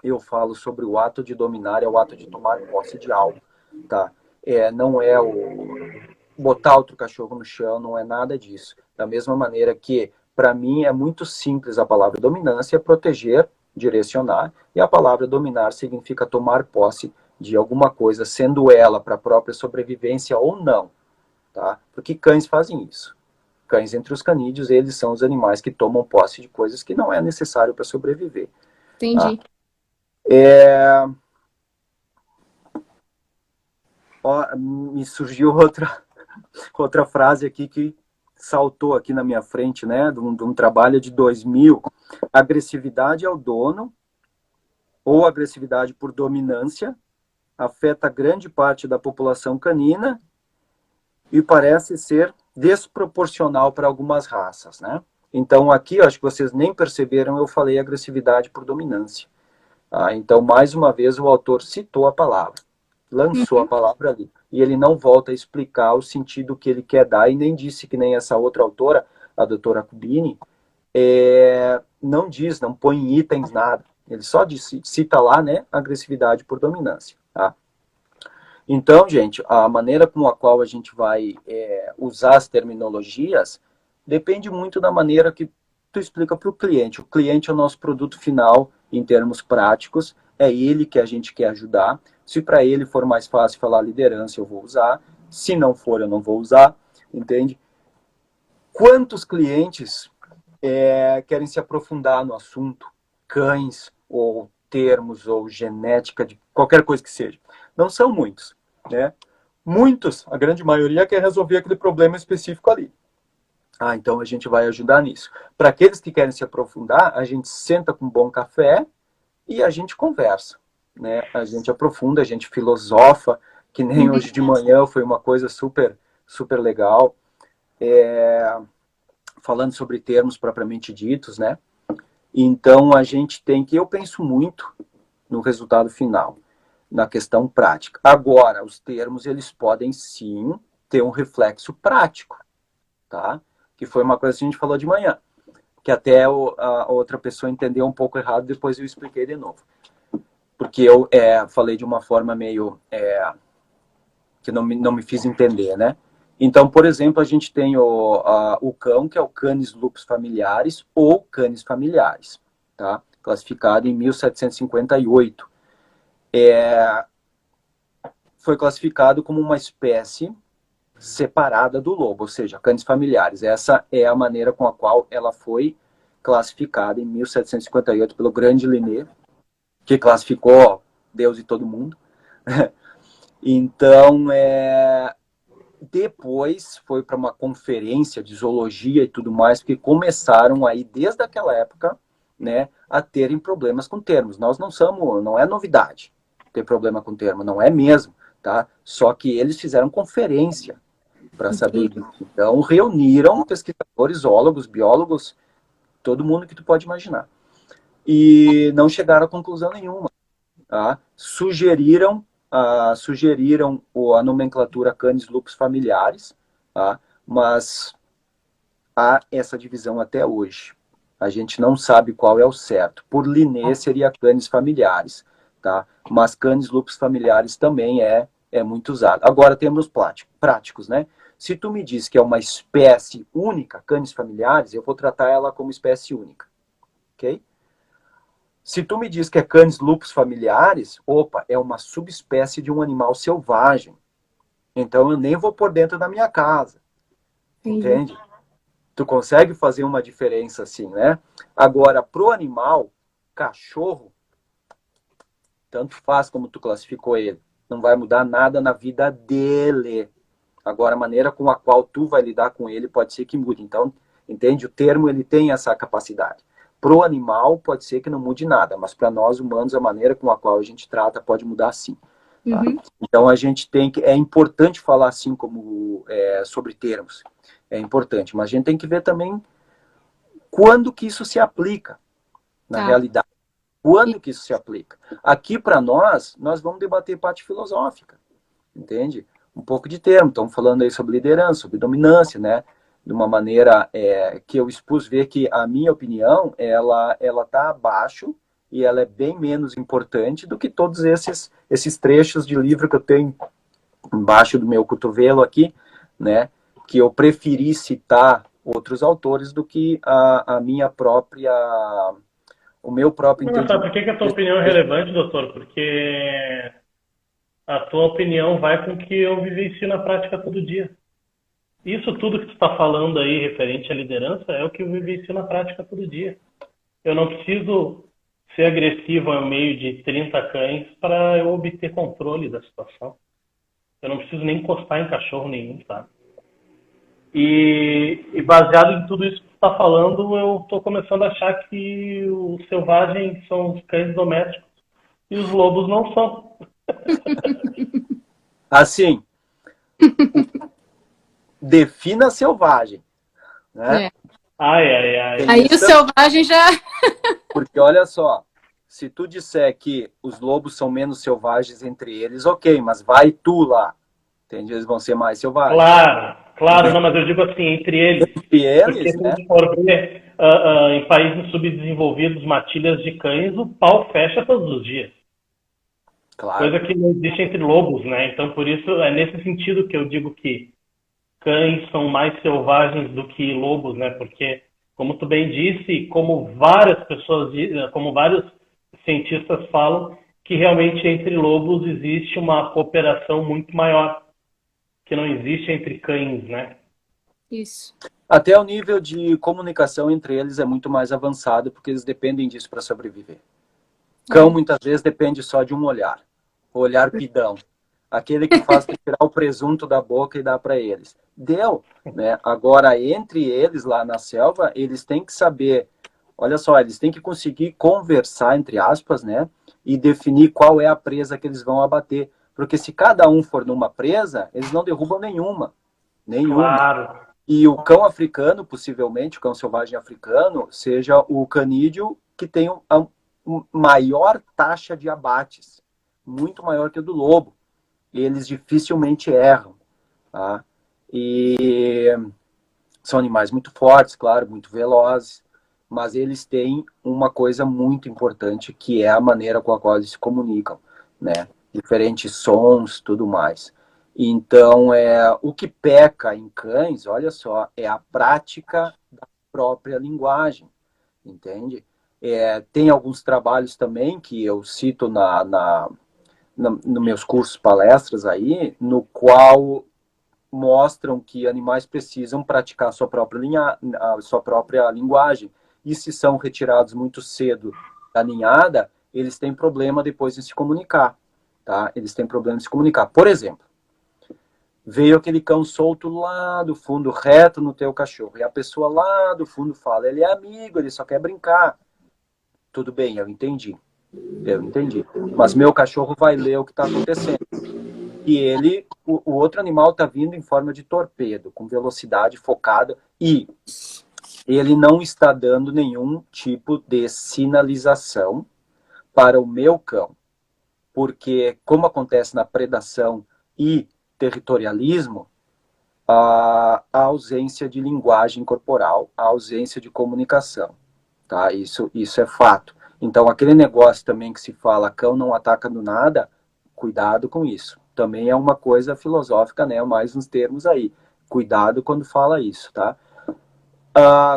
eu falo sobre o ato de dominar, é o ato de tomar posse de algo, tá? Não é o botar outro cachorro no chão, não é nada disso. Da mesma maneira que, para mim, é muito simples a palavra dominância, é proteger, direcionar, e a palavra dominar significa tomar posse de alguma coisa, sendo ela para a própria sobrevivência ou não, tá? Porque cães fazem isso. Cães entre os canídeos, eles são os animais que tomam posse de coisas que não é necessário para sobreviver. Entendi. Tá? Me surgiu outra frase aqui que saltou aqui na minha frente, né? De um trabalho de 2000. Agressividade ao dono ou agressividade por dominância afeta grande parte da população canina e parece ser desproporcional para algumas raças, né? Então aqui, eu acho que vocês nem perceberam, eu falei agressividade por dominância. Então, mais uma vez, o autor citou a palavra, lançou a palavra ali, e ele não volta a explicar o sentido que ele quer dar, e nem disse que nem essa outra autora, a doutora Kubini, não diz, não põe itens, nada. Ele só cita lá, né, agressividade por dominância. Tá? Então, gente, a maneira com a qual a gente vai usar as terminologias depende muito da maneira que tu explica para o cliente. O cliente é o nosso produto final em termos práticos, é ele que a gente quer ajudar. Se para ele for mais fácil falar liderança, eu vou usar. Se não for, eu não vou usar, entende? Quantos clientes querem se aprofundar no assunto? Cães, ou termos, ou genética, de qualquer coisa que seja. Não são muitos, né? Muitos, a grande maioria, quer resolver aquele problema específico ali. Então a gente vai ajudar nisso. Para aqueles que querem se aprofundar, a gente senta com um bom café e a gente conversa, né? A gente aprofunda, a gente filosofa, que nem hoje de manhã foi uma coisa super, super legal. Falando sobre termos propriamente ditos, né? Então a gente tem que, eu penso muito no resultado final, na questão prática. Agora, os termos, eles podem sim ter um reflexo prático, tá? Que foi uma coisa que a gente falou de manhã, que até a outra pessoa entendeu um pouco errado, depois eu expliquei de novo. Porque eu falei de uma forma meio que não me fiz entender, né? Então, por exemplo, a gente tem o cão, que é o Canis lupus familiaris, ou canis familiaris, tá? Classificado em 1758. Foi classificado como uma espécie separada do lobo, ou seja, canis familiares. Essa é a maneira com a qual ela foi classificada em 1758 pelo grande Linné, que classificou Deus e todo mundo. Então, depois foi para uma conferência de zoologia e tudo mais, porque começaram aí, desde aquela época, né, a terem problemas com termos. Não é novidade ter problema com termo, não é mesmo, tá? Só que eles fizeram conferência para saber disso. Então, reuniram pesquisadores, zoólogos, biólogos, todo mundo que tu pode imaginar. E não chegaram a conclusão nenhuma. Tá? Sugeriram a nomenclatura Canis lupus familiaris, tá? Mas há essa divisão até hoje. A gente não sabe qual é o certo. Por Linné seria Canis familiaris, tá? Mas Canis lupus familiaris também é muito usado. Agora temos práticos, né? Se tu me diz que é uma espécie única, Canis familiaris, eu vou tratar ela como espécie única, ok? Se tu me diz que é Canis lupus familiaris, é uma subespécie de um animal selvagem. Então eu nem vou pôr dentro da minha casa. Entende? Tu consegue fazer uma diferença assim, né? Agora, pro animal, cachorro, tanto faz como tu classificou ele. Não vai mudar nada na vida dele. Agora, a maneira com a qual tu vai lidar com ele pode ser que mude. Então, entende? O termo, ele tem essa capacidade. Pro animal, pode ser que não mude nada, mas para nós humanos, a maneira com a qual a gente trata pode mudar sim. Tá? Então, a gente tem que... É importante falar assim como sobre termos. É importante, mas a gente tem que ver também quando que isso se aplica na realidade. Quando que isso se aplica? Aqui, para nós vamos debater parte filosófica, entende? Um pouco de termo. Estamos falando aí sobre liderança, sobre dominância, né? de uma maneira que eu expus, ver que a minha opinião, ela está abaixo e ela é bem menos importante do que todos esses trechos de livro que eu tenho embaixo do meu cotovelo aqui, né, que eu preferi citar outros autores do que a minha própria, o meu próprio Mas sabe entendimento. por que a tua opinião é relevante, doutor? Porque a tua opinião vai com o que eu vivencio na prática todo dia. Isso tudo que tu está falando aí referente à liderança é o que eu vivencio na prática todo dia. Eu não preciso ser agressivo ao meio de 30 cães para eu obter controle da situação. Eu não preciso nem encostar em cachorro nenhum, sabe? E baseado em tudo isso que tu está falando, eu estou começando a achar que os selvagens são os cães domésticos e os lobos não são. Assim, defina selvagem, né? É. Ai. Aí o selvagem já... Porque olha só, se tu disser que os lobos são menos selvagens entre eles, ok, mas vai tu lá, entende? Eles vão ser mais selvagens. Claro, não, mas eu digo assim, entre eles. Entre eles, Porque se né? a gente for ver em países subdesenvolvidos, matilhas de cães, o pau fecha todos os dias. Claro. Coisa que não existe entre lobos, né? Então, por isso, é nesse sentido que eu digo que cães são mais selvagens do que lobos, né? Porque, como tu bem disse, como várias pessoas, como vários cientistas falam, que realmente entre lobos existe uma cooperação muito maior, que não existe entre cães, né? Isso. Até o nível de comunicação entre eles é muito mais avançado, porque eles dependem disso para sobreviver. Cão, muitas vezes, depende só de um olhar. O olhar pidão. Aquele que faz tirar o presunto da boca e dar para eles. Deu, né? Agora, entre eles, lá na selva, eles têm que saber... Olha só, eles têm que conseguir conversar, entre aspas, né? E definir qual é a presa que eles vão abater. Porque se cada um for numa presa, eles não derrubam nenhuma. Claro. E o cão africano, possivelmente, o cão selvagem africano, seja o canídeo que tem a maior taxa de abates. Muito maior que o do lobo. Eles dificilmente erram. Tá? E são animais muito fortes, claro, muito velozes. Mas eles têm uma coisa muito importante, que é a maneira com a qual eles se comunicam, né? Diferentes sons, tudo mais. Então, o que peca em cães, olha só, é a prática da própria linguagem, entende? Tem alguns trabalhos também que eu cito nos meus cursos, palestras aí, no qual mostram que animais precisam praticar a sua própria linguagem. E se são retirados muito cedo da ninhada, eles têm problema depois de se comunicar. Tá? Eles têm problema de se comunicar. Por exemplo, veio aquele cão solto lá do fundo, reto no teu cachorro, e a pessoa lá do fundo fala, ele é amigo, ele só quer brincar. Tudo bem, eu entendi. Mas meu cachorro vai ler o que está acontecendo. E o outro animal está vindo em forma de torpedo, com velocidade focada, e ele não está dando nenhum tipo de sinalização para o meu cão. Porque, como acontece na predação e territorialismo, a ausência de linguagem corporal, a ausência de comunicação. Tá? Isso é fato. Então, aquele negócio também que se fala, cão não ataca do nada, cuidado com isso. Também é uma coisa filosófica, né? Mais uns termos aí. Cuidado quando fala isso, tá?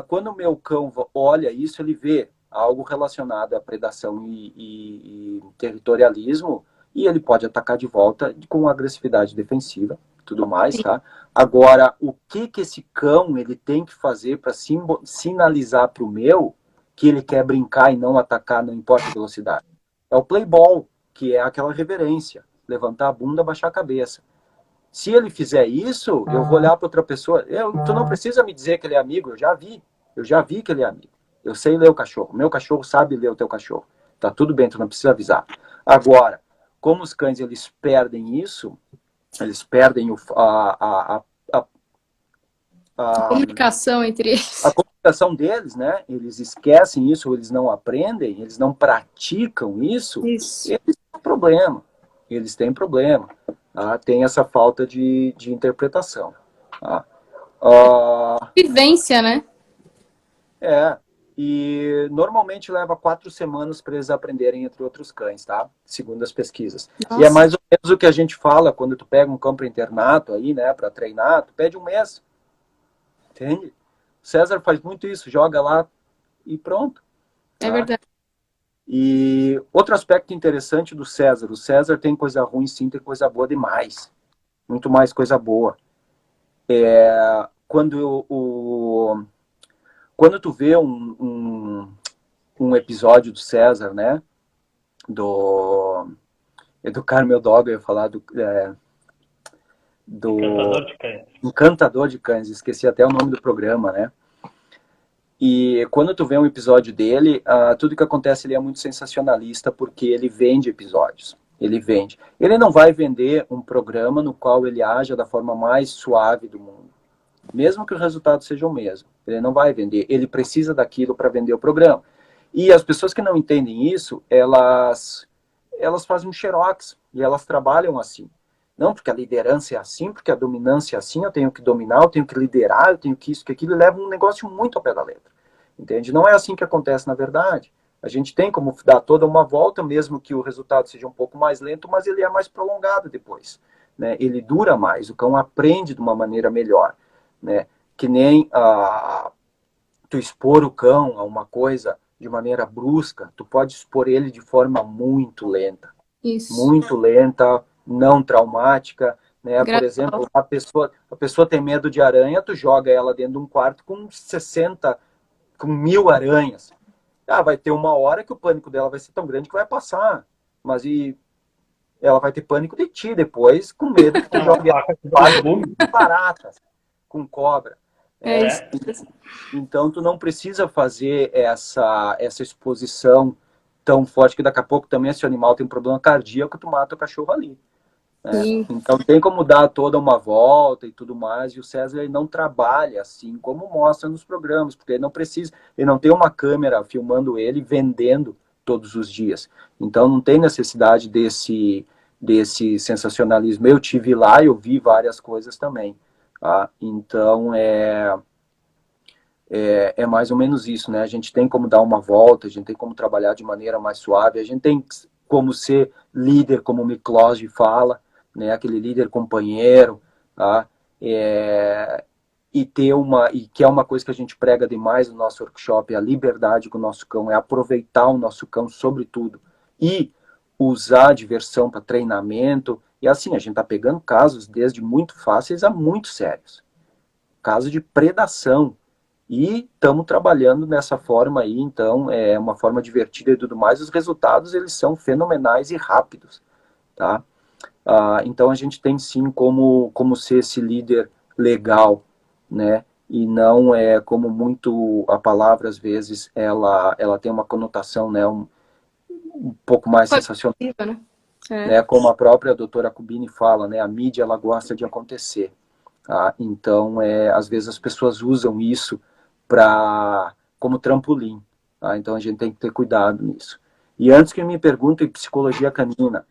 Quando o meu cão olha isso, ele vê algo relacionado à predação e territorialismo, e ele pode atacar de volta com agressividade defensiva, tudo mais, tá? Agora, o que esse cão ele tem que fazer para sinalizar para o meu que ele quer brincar e não atacar, não importa a velocidade? É o play ball, que é aquela reverência, levantar a bunda, baixar a cabeça. Se ele fizer isso, eu vou olhar para outra pessoa. Tu não precisa me dizer que ele é amigo, eu já vi que ele é amigo. Eu sei ler o cachorro. Meu cachorro sabe ler o teu cachorro. Tá tudo bem, tu não precisa avisar. Agora, como os cães eles perdem isso, eles perdem A comunicação entre eles. A comunicação deles, né? Eles esquecem isso, eles não aprendem, eles não praticam isso. Eles têm problema. Tá? Tem essa falta de interpretação. Tá? Vivência, né? E normalmente leva 4 semanas para eles aprenderem entre outros cães, tá? Segundo as pesquisas. Nossa. E é mais ou menos o que a gente fala quando tu pega um cão para internato aí, né, para treinar, tu pede 1 mês. Entende? O César faz muito isso, joga lá e pronto. É tá? verdade. E outro aspecto interessante do César, o César tem coisa ruim sim, tem coisa boa demais. Muito mais coisa boa. Quando tu vê um episódio do César, né? Do Carmel Dog, eu ia falar do Encantador de Cães. Encantador de Cães, esqueci até o nome do programa, né? E quando tu vê um episódio dele, tudo que acontece ali é muito sensacionalista, porque ele vende episódios. Ele vende. Ele não vai vender um programa no qual ele haja da forma mais suave do mundo. Mesmo que o resultado seja o mesmo. Ele não vai vender. Ele precisa daquilo para vender o programa. E as pessoas que não entendem isso, elas fazem um xerox. E elas trabalham assim. Não, porque a liderança é assim, porque a dominância é assim, eu tenho que dominar, eu tenho que liderar, eu tenho que isso, que aquilo, e leva um negócio muito ao pé da letra. Entende? Não é assim que acontece na verdade. A gente tem como dar toda uma volta, mesmo que o resultado seja um pouco mais lento, mas ele é mais prolongado depois. Né? Ele dura mais, o cão aprende de uma maneira melhor. Né? Que nem tu expor o cão a uma coisa de maneira brusca, tu pode expor ele de forma muito lenta. Isso. Muito lenta, não traumática, né? Por exemplo, a pessoa tem medo de aranha, tu joga ela dentro de um quarto com 1000 aranhas. Vai ter uma hora que o pânico dela vai ser tão grande que vai passar, mas ela vai ter pânico de ti depois, com medo que tu jogue ela com baratas, com cobra. Então tu não precisa fazer essa exposição tão forte que daqui a pouco também esse animal tem um problema cardíaco, tu mata o cachorro ali. Né? Então tem como dar toda uma volta e tudo mais, e o César ele não trabalha assim como mostra nos programas, porque ele não precisa, ele não tem uma câmera filmando ele vendendo todos os dias. Então não tem necessidade desse sensacionalismo. Eu tive lá, eu vi várias coisas também. Tá? Então é mais ou menos isso, né? A gente tem como dar uma volta, a gente tem como trabalhar de maneira mais suave, a gente tem como ser líder, como o Miklos fala, né? Aquele líder companheiro, tá? E que é uma coisa que a gente prega demais no nosso workshop, é a liberdade com o nosso cão, é aproveitar o nosso cão sobretudo, e usar a diversão para treinamento, e assim, a gente tá pegando casos desde muito fáceis a muito sérios. Casos de predação, e estamos trabalhando nessa forma aí, então é uma forma divertida e tudo mais. Os resultados eles são fenomenais e rápidos, tá? Então a gente tem sim como ser esse líder legal, né? E não é como muito a palavra às vezes ela tem uma conotação, né? Um pouco mais sensacional, né? Como a própria doutora Cubini fala, né? A mídia ela gosta de acontecer, tá? Então às vezes as pessoas usam isso como trampolim. Tá? Então a gente tem que ter cuidado nisso. E antes que me perguntem psicologia canina,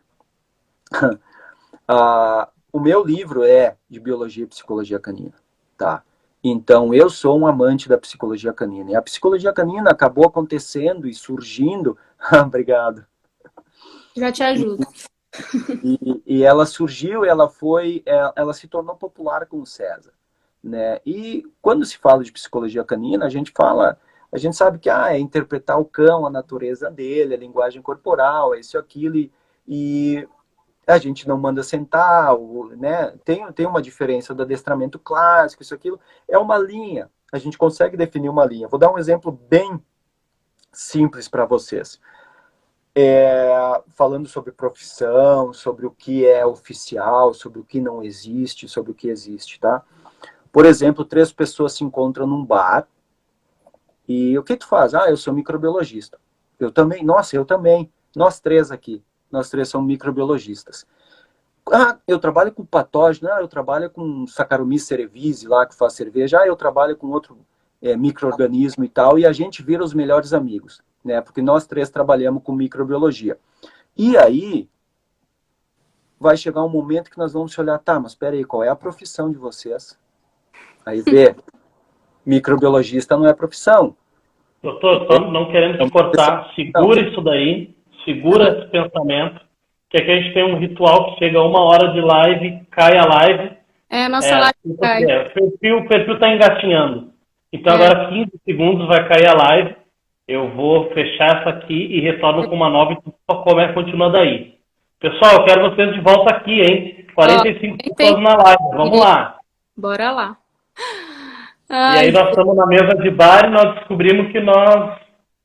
o meu livro é de biologia e psicologia canina. Tá? Então eu sou um amante da psicologia canina. E a psicologia canina acabou acontecendo e surgindo. Obrigado. Já te ajudo. E ela surgiu, ela se tornou popular com o César. Né? E quando se fala de psicologia canina, a gente sabe que é interpretar o cão, a natureza dele, a linguagem corporal, é isso, aquilo, e a gente não manda sentar, né? Tem uma diferença do adestramento clássico, isso, aquilo, é uma linha, a gente consegue definir uma linha. Vou dar um exemplo bem simples para vocês. Falando sobre profissão, sobre o que é oficial, sobre o que não existe, sobre o que existe, tá? Por exemplo, 3 pessoas se encontram num bar e o que tu faz? Eu sou microbiologista. Eu também. Nossa, eu também. Nós 3 aqui. Nós 3 somos microbiologistas. Eu trabalho com patógeno. Eu trabalho com Saccharomyces cerevisiae lá que faz cerveja. Eu trabalho com outro micro-organismo e tal. E a gente vira os melhores amigos, né? Porque nós 3 trabalhamos com microbiologia. E aí vai chegar um momento que nós vamos se olhar, tá, mas espera aí, qual é a profissão de vocês? Aí vê, microbiologista não é profissão. Doutor, só não querendo te cortar, segura isso daí, segura esse pensamento, que aqui a gente tem um ritual que chega 1 hora de live, cai a live, É, a nossa live cai. o perfil está engatinhando. Então agora 15 segundos vai cair a live, eu vou fechar essa aqui e retorno com uma nova e só continua daí. Pessoal, eu quero vocês de volta aqui, hein? 45 pessoas na live, vamos lá. Bora lá. E aí nós estamos na mesa de bar e nós descobrimos que nós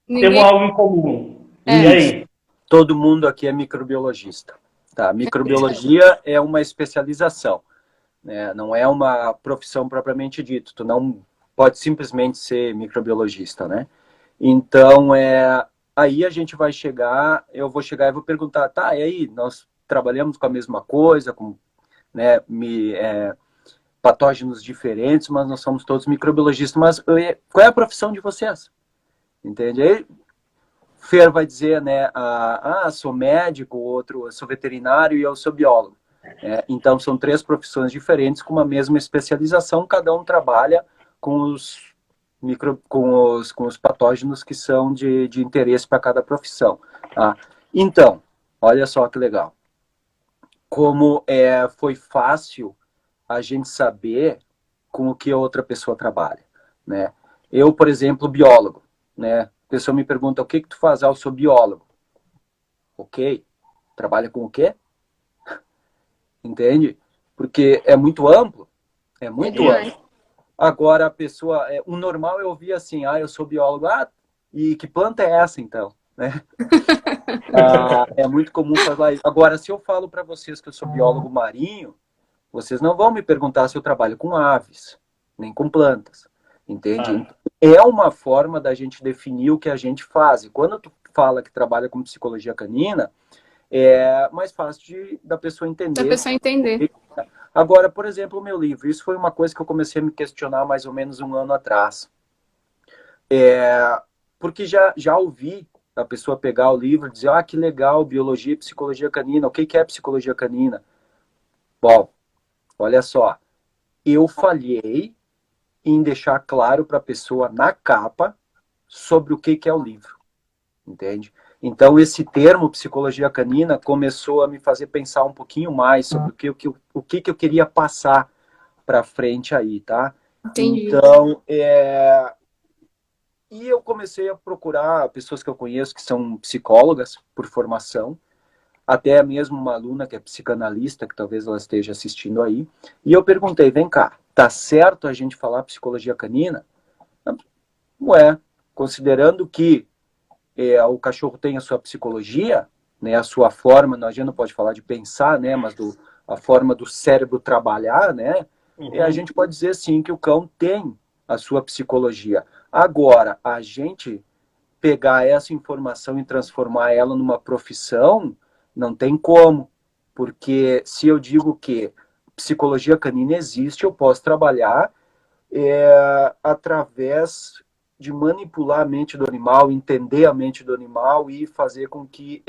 temos algo em comum. E aí? Todo mundo aqui é microbiologista. Tá? Microbiologia é uma especialização, né? Não é uma profissão propriamente dita. Tu não pode simplesmente ser microbiologista, né? Então, aí a gente vai chegar, eu vou chegar e vou perguntar, tá, e aí, nós trabalhamos com a mesma coisa, com, né, patógenos diferentes, mas nós somos todos microbiologistas, mas qual é a profissão de vocês? Entende? Aí, Fer vai dizer, né, sou médico, o outro, sou veterinário e eu sou biólogo. Então, são 3 profissões diferentes com uma mesma especialização, cada um trabalha com os patógenos que são de interesse para cada profissão. Tá? Então, olha só que legal. Como foi fácil a gente saber com o que a outra pessoa trabalha. Né? Eu, por exemplo, biólogo. Né? A pessoa me pergunta, o que tu faz? Eu sou biólogo. Ok. Trabalha com o quê? Entende? Porque é muito amplo. É muito amplo. Agora, a pessoa... o normal é ouvir assim, eu sou biólogo. E que planta é essa, então? Né? É muito comum falar isso. Agora, se eu falo para vocês que eu sou biólogo marinho, vocês não vão me perguntar se eu trabalho com aves, nem com plantas. Entende? É uma forma da gente definir o que a gente faz. E quando tu fala que trabalha com psicologia canina, é mais fácil da pessoa entender. Da pessoa entender. Agora, por exemplo, o meu livro. Isso foi uma coisa que eu comecei a me questionar mais ou menos 1 ano atrás. Porque já ouvi a pessoa pegar o livro e dizer, que legal, biologia e psicologia canina. O que é psicologia canina? Bom, olha só. Eu falhei em deixar claro para a pessoa na capa sobre o que é o livro. Entende? Então, esse termo psicologia canina começou a me fazer pensar um pouquinho mais sobre o que eu queria passar para frente aí, tá? Entendi. Então, e eu comecei a procurar pessoas que eu conheço que são psicólogas por formação, até mesmo uma aluna que é psicanalista, que talvez ela esteja assistindo aí, e eu perguntei, vem cá, tá certo a gente falar psicologia canina? Considerando que o cachorro tem a sua psicologia, né, a sua forma, a gente não pode falar de pensar, né, mas a forma do cérebro trabalhar, né, a gente pode dizer sim que o cão tem a sua psicologia. Agora, a gente pegar essa informação e transformar ela numa profissão, não tem como, porque se eu digo que psicologia canina existe, eu posso trabalhar através de manipular a mente do animal, entender a mente do animal e fazer com que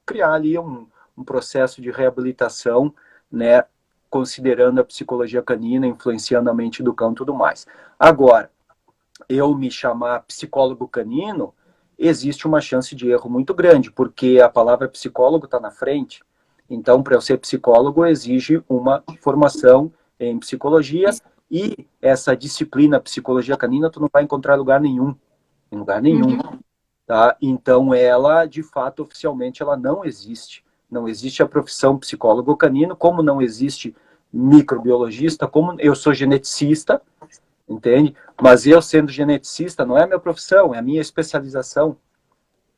criar ali um processo de reabilitação, né, considerando a psicologia canina, influenciando a mente do cão e tudo mais. Agora, eu me chamar psicólogo canino, existe uma chance de erro muito grande, porque a palavra psicólogo está na frente. Então, para eu ser psicólogo, exige uma formação em psicologia. E essa disciplina, psicologia canina, tu não vai encontrar em lugar nenhum. Em lugar nenhum. Tá? Então, ela, de fato, oficialmente, ela não existe. Não existe a profissão psicólogo canino, como não existe microbiologista, como eu sou geneticista, entende? Mas eu, sendo geneticista, não é a minha profissão, é a minha especialização.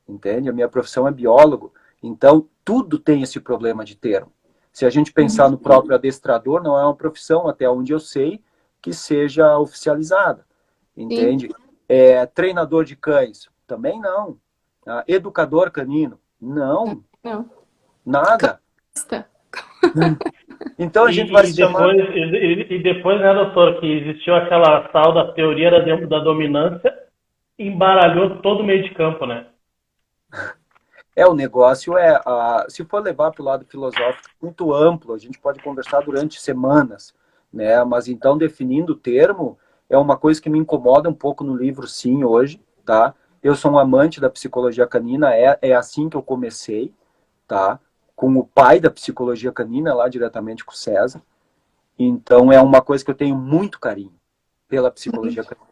Entende? A minha profissão é biólogo. Então, tudo tem esse problema de termo. Se a gente pensar no próprio adestrador, não é uma profissão, até onde eu sei, que seja oficializada, entende? Treinador de cães, também não. Educador canino, não. Nada. Então a gente vai se chamar... E depois, né, doutor, que existiu aquela tal da teoria da dominância, embaralhou todo o meio de campo, né? O negócio se for levar para o lado filosófico muito amplo, a gente pode conversar durante semanas, né? Mas então, definindo o termo, é uma coisa que me incomoda um pouco no livro, sim, hoje, tá? Eu sou um amante da psicologia canina, é assim que eu comecei, tá? Com o pai da psicologia canina, lá diretamente com o César. Então, é uma coisa que eu tenho muito carinho pela psicologia canina.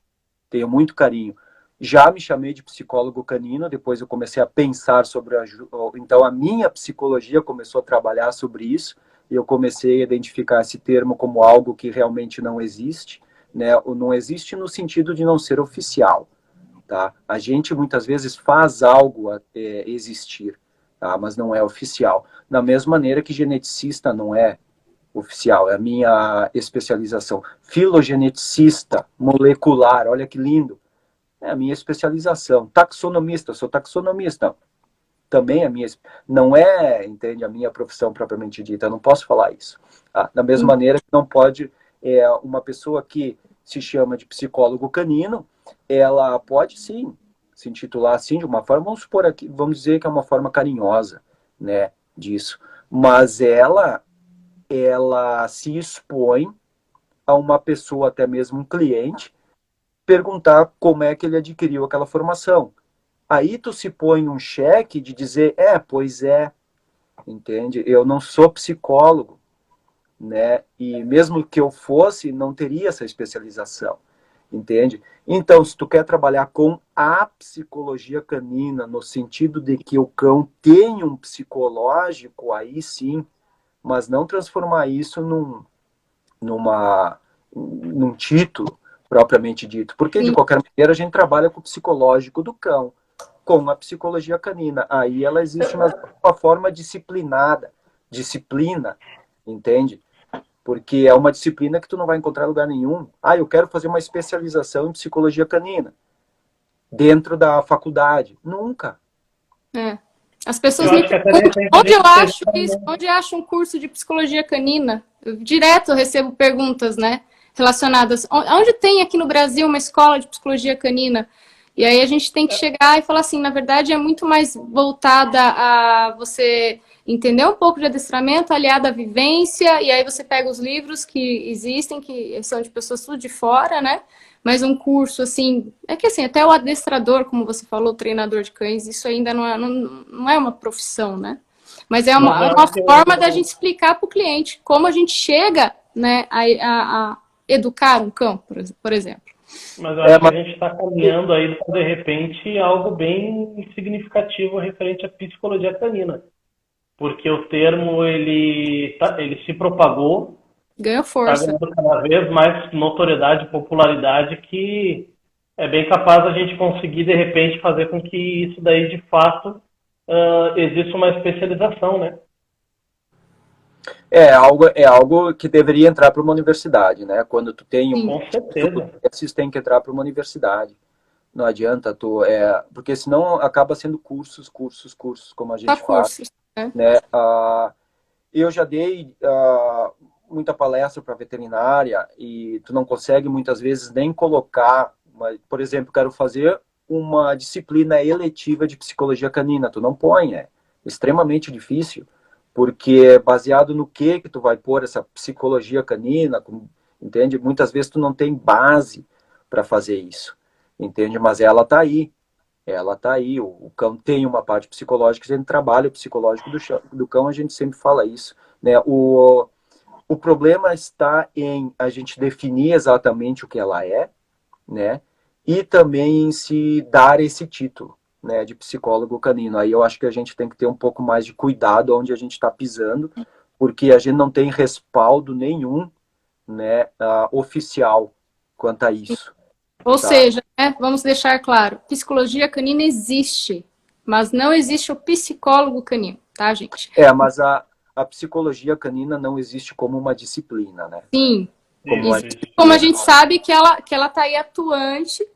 Tenho muito carinho. Já me chamei de psicólogo canino, depois eu comecei a pensar sobre então a minha psicologia começou a trabalhar sobre isso, e eu comecei a identificar esse termo como algo que realmente não existe, né? Não existe no sentido de não ser oficial, tá? A gente muitas vezes faz algo existir, tá? Mas não é oficial. Da mesma maneira que geneticista não é oficial, é a minha especialização. Filogeneticista molecular, olha que lindo. É a minha especialização. Taxonomista, sou taxonomista. Também a minha... Não é, entende, a minha profissão propriamente dita. Eu não posso falar isso. Tá? Da mesma maneira que não pode... uma pessoa que se chama de psicólogo canino, ela pode, sim, se intitular assim de uma forma, vamos supor aqui, vamos dizer que é uma forma carinhosa, né, disso. Mas ela se expõe a uma pessoa, até mesmo um cliente, perguntar como é que ele adquiriu aquela formação. Aí tu se põe um cheque de dizer, pois é, entende? Eu não sou psicólogo, né? E mesmo que eu fosse, não teria essa especialização, entende? Então, se tu quer trabalhar com a psicologia canina, no sentido de que o cão tem um psicológico, aí sim, mas não transformar isso num título, propriamente dito. Porque, de qualquer maneira, a gente trabalha com o psicológico do cão, com a psicologia canina. Aí ela existe uma forma disciplinada, disciplina, entende? Porque é uma disciplina que tu não vai encontrar em lugar nenhum. Eu quero fazer uma especialização em psicologia canina dentro da faculdade. Nunca. As pessoas me perguntam onde eu acho isso, onde eu acho um curso de psicologia canina. Direto eu recebo perguntas, né, relacionadas. Onde tem aqui no Brasil uma escola de psicologia canina? E aí a gente tem que chegar e falar assim, na verdade é muito mais voltada a você entender um pouco de adestramento, aliado à vivência, e aí você pega os livros que existem, que são de pessoas tudo de fora, né? Mas um curso, assim, é que assim, até o adestrador, como você falou, treinador de cães, isso ainda não é uma profissão, né? Mas é uma forma da gente explicar para o cliente como a gente chega, né, a educar um cão, por exemplo. Mas eu acho que a gente está caminhando aí, de repente, algo bem significativo referente à psicologia canina. Porque o termo, ele se propagou, ganhou força. Está ganhando cada vez mais notoriedade e popularidade, que é bem capaz a gente conseguir, de repente, fazer com que isso daí, de fato, exista uma especialização, né? É algo que deveria entrar para uma universidade, né? Quando tu tem com certeza. Esses tem que entrar para uma universidade. Não adianta porque senão acaba sendo cursos, como a gente fala. Cursos, né? Eu já dei muita palestra para veterinária e tu não consegue muitas vezes nem colocar, por exemplo, quero fazer uma disciplina eletiva de psicologia canina, tu não põe, é extremamente difícil. Porque baseado no que tu vai pôr essa psicologia canina, entende? Muitas vezes tu não tem base para fazer isso, entende? Mas ela tá aí, o cão tem uma parte psicológica, a gente trabalha o psicológico do cão, a gente sempre fala isso, né? O problema está em a gente definir exatamente o que ela é, né? E também em se dar esse título, né, de psicólogo canino. Aí eu acho que a gente tem que ter um pouco mais de cuidado onde a gente está pisando, porque a gente não tem respaldo nenhum, né, oficial quanto a isso. Ou seja, né, vamos deixar claro, psicologia canina existe, mas não existe o psicólogo canino, tá, gente? Mas a psicologia canina não existe como uma disciplina, né? Sim. Como a gente sabe que ela tá aí atuante.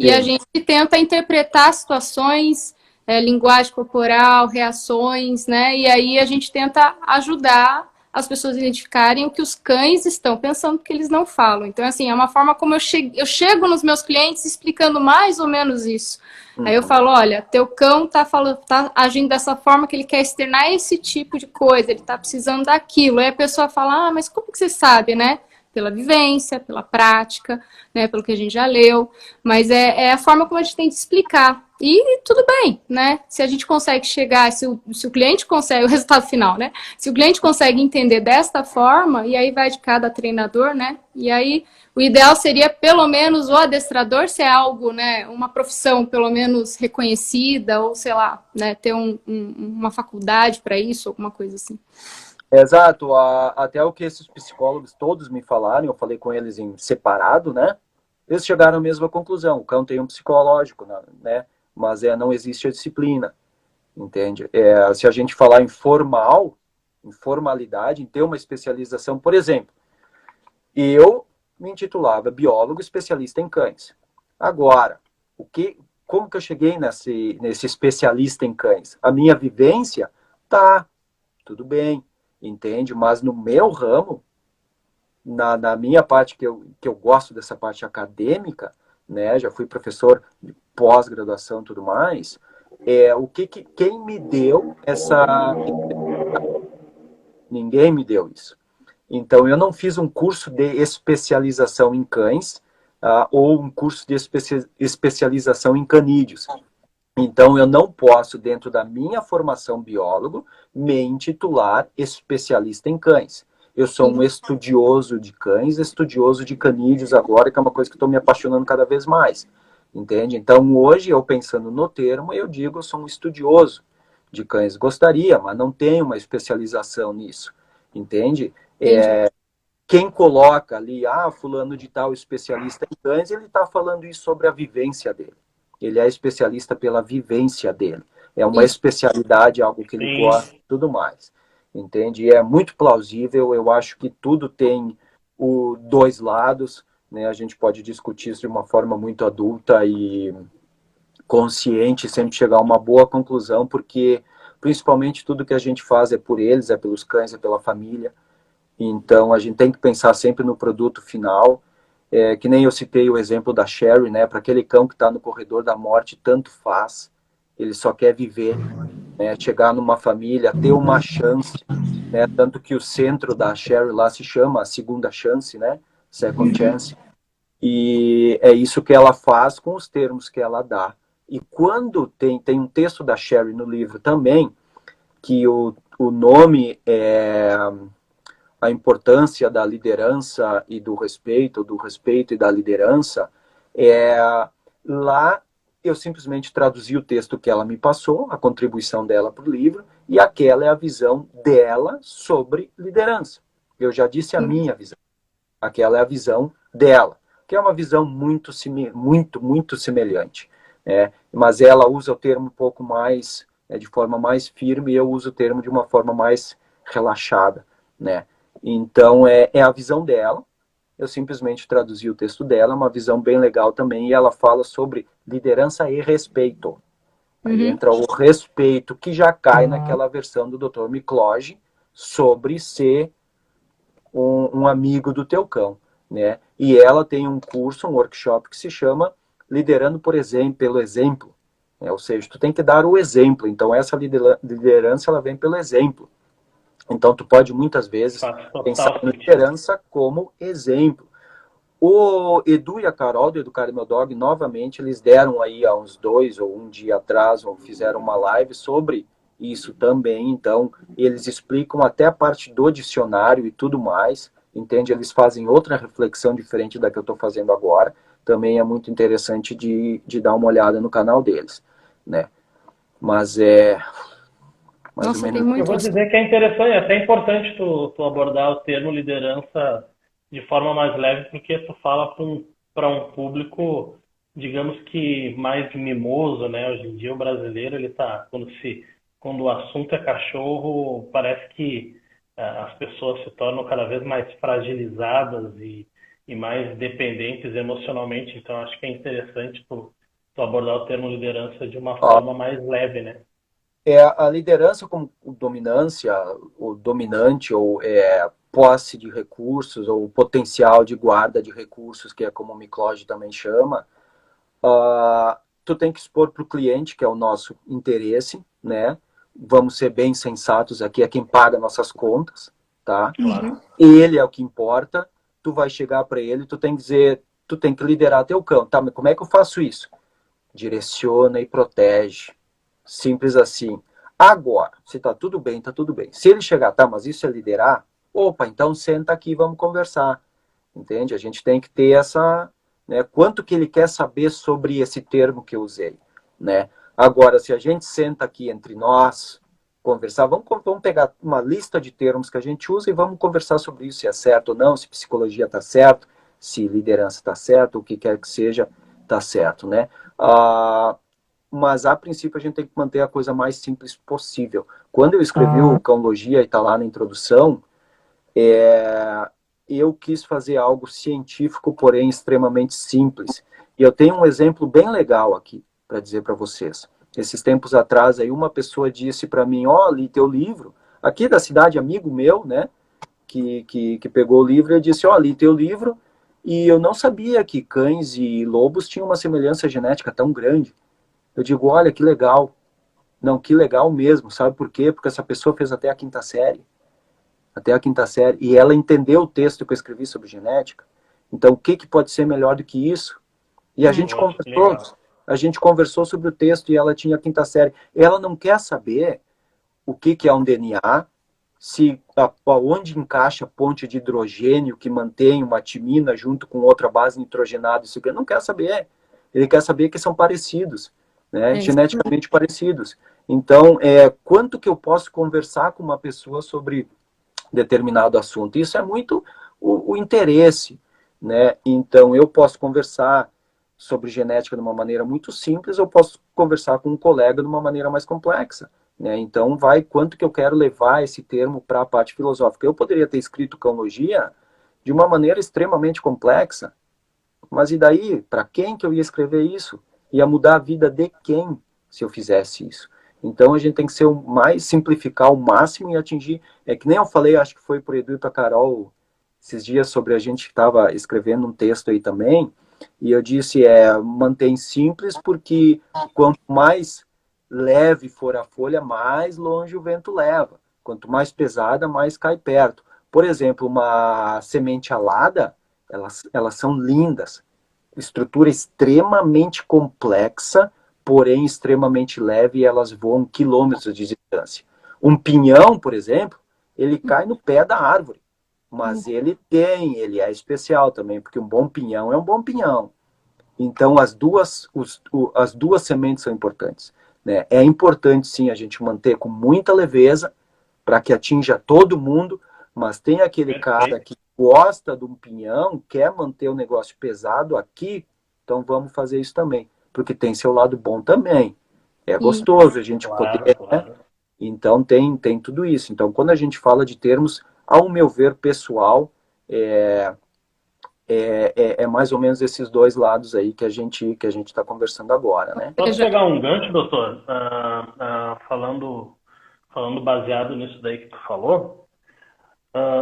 E a gente tenta interpretar situações, linguagem corporal, reações, né? E aí a gente tenta ajudar as pessoas a identificarem o que os cães estão pensando, porque eles não falam. Então, assim, é uma forma como eu chego nos meus clientes explicando mais ou menos isso. Aí eu falo, olha, teu cão tá agindo dessa forma que ele quer externar esse tipo de coisa, ele tá precisando daquilo. Aí a pessoa fala, mas como que você sabe, né? Pela vivência, pela prática, né? Pelo que a gente já leu. Mas é a forma como a gente tem de explicar. E tudo bem, né? Se a gente consegue chegar, se o cliente consegue, o resultado final, né? Se o cliente consegue entender desta forma, e aí vai de cada treinador, né? E aí o ideal seria pelo menos o adestrador ser algo, né? Uma profissão pelo menos reconhecida, ou sei lá, né? Ter uma faculdade para isso, alguma coisa assim. Exato, até o que esses psicólogos todos me falaram, eu falei com eles em separado, né? Eles chegaram à mesma conclusão, o cão tem um psicológico, né? Mas não existe a disciplina, entende? Se a gente falar em formalidade, em ter uma especialização, por exemplo, eu me intitulava biólogo especialista em cães. Agora, como que eu cheguei nesse especialista em cães? A minha vivência, tudo bem, entende? Mas no meu ramo, na minha parte, que eu gosto dessa parte acadêmica, né? Já fui professor de pós-graduação e tudo mais, quem me deu essa... Ninguém me deu isso. Então, eu não fiz um curso de especialização em cães ou um curso de especialização em canídeos. Então, eu não posso, dentro da minha formação biólogo, me intitular especialista em cães. Eu sou um estudioso de cães, estudioso de canídeos agora, que é uma coisa que estou me apaixonando cada vez mais. Entende? Então, hoje, eu pensando no termo, eu digo eu sou um estudioso de cães. Gostaria, mas não tenho uma especialização nisso. Entende? Quem coloca ali, fulano de tal especialista em cães, ele está falando isso sobre a vivência dele. Ele é especialista pela vivência dele. É uma especialidade, algo que ele gosta e tudo mais. Entende? E é muito plausível, eu acho que tudo tem dois lados, né? A gente pode discutir isso de uma forma muito adulta e consciente, sempre chegar a uma boa conclusão, porque principalmente tudo que a gente faz é por eles, é pelos cães, é pela família. Então a gente tem que pensar sempre no produto final. Que nem eu citei o exemplo da Sherry, né? Para aquele cão que está no corredor da morte, tanto faz. Ele só quer viver, né? Chegar numa família, ter uma chance, né? Tanto que o centro da Sherry lá se chama a segunda chance, né? Second chance. E é isso que ela faz com os termos que ela dá. E quando tem um texto da Sherry no livro também, que o nome é a importância da liderança e do respeito e da liderança, lá eu simplesmente traduzi o texto que ela me passou, a contribuição dela para o livro, e aquela é a visão dela sobre liderança. Eu já disse a minha visão. Aquela é a visão dela, que é uma visão muito semelhante. Mas ela usa o termo um pouco mais, de forma mais firme, e eu uso o termo de uma forma mais relaxada, né? Então, é a visão dela. Eu simplesmente traduzi o texto dela, uma visão bem legal também, e ela fala sobre liderança e respeito. Aí entra o respeito, que já cai naquela versão do Dr. Mikloji sobre ser um amigo do teu cão, né? E ela tem um curso, um workshop que se chama Liderando pelo Exemplo. Ou seja, tu tem que dar o exemplo. Então, essa liderança, ela vem pelo exemplo. Então, tu pode, muitas vezes, pensar em liderança como exemplo. O Edu e a Carol, do Educar Meu Dog, novamente, eles deram aí há uns 2 ou um dia atrás, ou fizeram uma live sobre isso também. Então, eles explicam até a parte do dicionário e tudo mais, entende? Eles fazem outra reflexão diferente da que eu estou fazendo agora. Também é muito interessante de dar uma olhada no canal deles, né? Mas Nossa, tem muito... Eu vou dizer que é interessante, é até importante tu abordar o termo liderança de forma mais leve, porque tu fala para um público, digamos que mais mimoso, né? Hoje em dia o brasileiro, ele tá, quando o assunto é cachorro, parece que as pessoas se tornam cada vez mais fragilizadas e mais dependentes emocionalmente. Então acho que é interessante tu abordar o termo liderança de uma forma mais leve, né? A liderança como dominância, o dominante, ou posse de recursos, ou potencial de guarda de recursos, que é como o Mikloji também chama, tu tem que expor para o cliente, que é o nosso interesse, né? Vamos ser bem sensatos aqui, é quem paga nossas contas, tá? Claro. Ele é o que importa, tu vai chegar para ele, tu tem que dizer, tu tem que liderar teu cão. Tá, mas como é que eu faço isso? Direciona e protege. Simples assim. Agora, se tá tudo bem, tá tudo bem. Se ele chegar, tá, mas isso é liderar? Opa, então senta aqui, vamos conversar. Entende? A gente tem que ter essa, né, quanto que ele quer saber sobre esse termo que eu usei, né? Agora, se a gente senta aqui entre nós, conversar, vamos pegar uma lista de termos que a gente usa e vamos conversar sobre isso, se é certo ou não, se psicologia está certo, se liderança está certo, o que quer que seja, está certo, né? Mas, a princípio, a gente tem que manter a coisa mais simples possível. Quando eu escrevi o Cãologia, e está lá na introdução, eu quis fazer algo científico, porém extremamente simples. E eu tenho um exemplo bem legal aqui para dizer para vocês. Esses tempos atrás, aí uma pessoa disse para mim, ó, li teu livro, aqui da cidade, amigo meu, né, que pegou o livro e disse, ó, li teu livro, e eu não sabia que cães e lobos tinham uma semelhança genética tão grande. Eu digo, olha, que legal. Não, que legal mesmo, sabe por quê? Porque essa pessoa fez até a quinta série. Até a quinta série. E ela entendeu o texto que eu escrevi sobre genética. Então, o que pode ser melhor do que isso? E a gente conversou sobre o texto e ela tinha a quinta série. Ela não quer saber o que é um DNA, onde encaixa a ponte de hidrogênio que mantém uma timina junto com outra base nitrogenada. Isso ele não quer saber. Ele quer saber que são parecidos, né? Geneticamente parecidos. Então, quanto que eu posso conversar com uma pessoa sobre determinado assunto? Isso é muito o interesse, né? Então, eu posso conversar sobre genética de uma maneira muito simples, eu posso conversar com um colega de uma maneira mais complexa, né? Então, quanto que eu quero levar esse termo para a parte filosófica. Eu poderia ter escrito Cãologia de uma maneira extremamente complexa, mas e daí? Para quem que eu ia escrever isso? Ia mudar a vida de quem se eu fizesse isso? Então, a gente tem que ser simplificar ao máximo e atingir. É que nem eu falei, acho que foi por Edu e para Carol esses dias, sobre a gente que estava escrevendo um texto aí também, e eu disse, mantém simples, porque quanto mais leve for a folha, mais longe o vento leva. Quanto mais pesada, mais cai perto. Por exemplo, uma semente alada, elas são lindas. Estrutura extremamente complexa, porém extremamente leve, e elas voam quilômetros de distância. Um pinhão, por exemplo, ele cai no pé da árvore, mas ele é especial também, porque um bom pinhão é um bom pinhão. Então, as duas sementes são importantes, né? É importante, sim, a gente manter com muita leveza, para que atinja todo mundo, mas tem aquele cara que gosta de um pinhão, quer manter o negócio pesado aqui, então vamos fazer isso também, porque tem seu lado bom também. É gostoso a gente poder, né? Então tem tudo isso. Então, quando a gente fala de termos, ao meu ver, pessoal, é mais ou menos esses dois lados aí que a gente está conversando agora, né? Posso pegar um gancho, doutor? Falando baseado nisso daí que tu falou.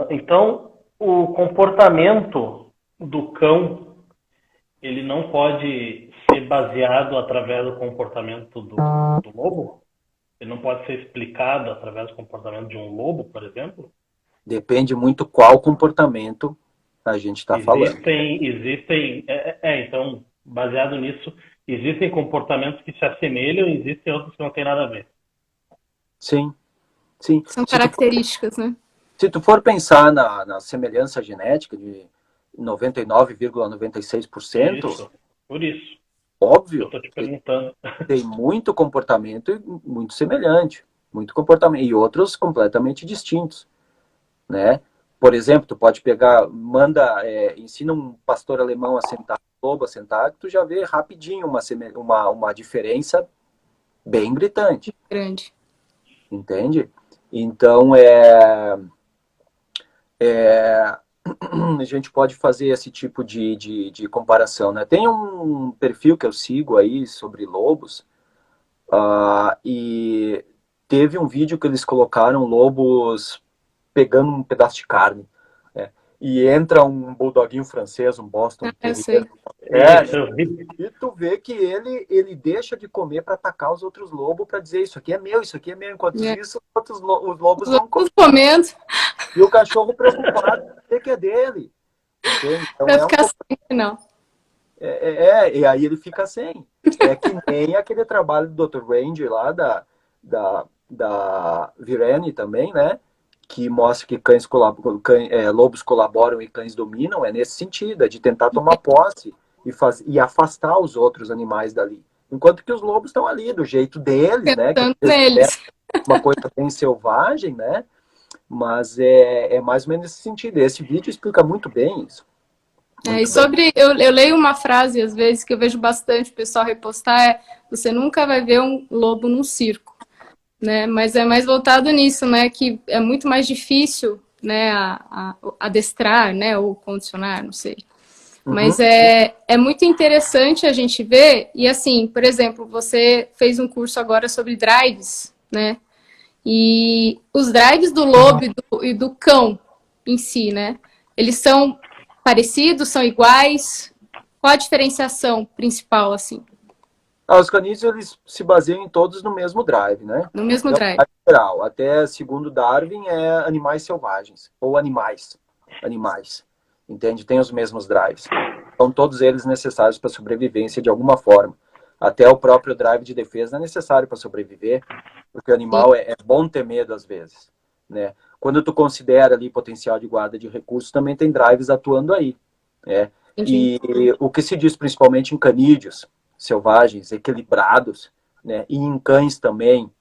Então, o comportamento do cão, ele não pode ser baseado através do comportamento do lobo? Ele não pode ser explicado através do comportamento de um lobo, por exemplo? Depende muito qual comportamento a gente está falando. Então, baseado nisso, existem comportamentos que se assemelham e existem outros que não têm nada a ver. Sim. São características, né? Se tu for pensar na semelhança genética de 99,96%, por isso. Óbvio, eu tô te perguntando. Tem muito comportamento muito semelhante, muito comportamento, e outros completamente distintos, né? Por exemplo, tu pode pegar, ensina um pastor alemão a sentar, um lobo a sentar, que tu já vê rapidinho uma diferença bem gritante. Grande. Entende? Então, a gente pode fazer esse tipo de comparação, né? Tem um perfil que eu sigo aí sobre lobos, e teve um vídeo que eles colocaram lobos pegando um pedaço de carne, né? E entra um bulldoguinho francês, um Boston Terrier, e tu vê que ele deixa de comer para atacar os outros lobos, para dizer isso aqui é meu, enquanto isso os lobos vão comendo. E o cachorro preocupado, o que é dele? entende? Então Vai ficar sem, não. e aí ele fica sem. É que nem aquele trabalho do Dr. Range lá da Virene também, né? Que mostra que lobos colaboram e cães dominam, é nesse sentido, é de tentar tomar posse e afastar os outros animais dali. Enquanto que os lobos estão ali, do jeito deles, né? Que Pensando é neles. uma coisa bem selvagem, né? Mas é mais ou menos nesse sentido. Esse vídeo explica muito bem isso. E sobre, eu leio uma frase, às vezes, que eu vejo bastante o pessoal repostar, você nunca vai ver um lobo num circo, né? Mas é mais voltado nisso, né? Que é muito mais difícil, né, adestrar, né, ou condicionar, não sei. Mas é muito interessante a gente ver, e assim, por exemplo, você fez um curso agora sobre drives, né? E os drives do lobo e do cão em si, né? Eles são parecidos, são iguais? Qual a diferenciação principal, assim? Os canídeos, eles se baseiam todos no mesmo drive, né? No mesmo Então, drive. geral, até segundo Darwin, é animais selvagens, ou animais, entende? Tem os mesmos drives. São todos eles necessários para a sobrevivência de alguma forma. Até o próprio drive de defesa é necessário para sobreviver, porque o animal é bom ter medo às vezes, né? Quando tu considera ali potencial de guarda de recursos, também tem drives atuando aí, né? E o que se diz principalmente em canídeos selvagens, equilibrados, né? E em cães também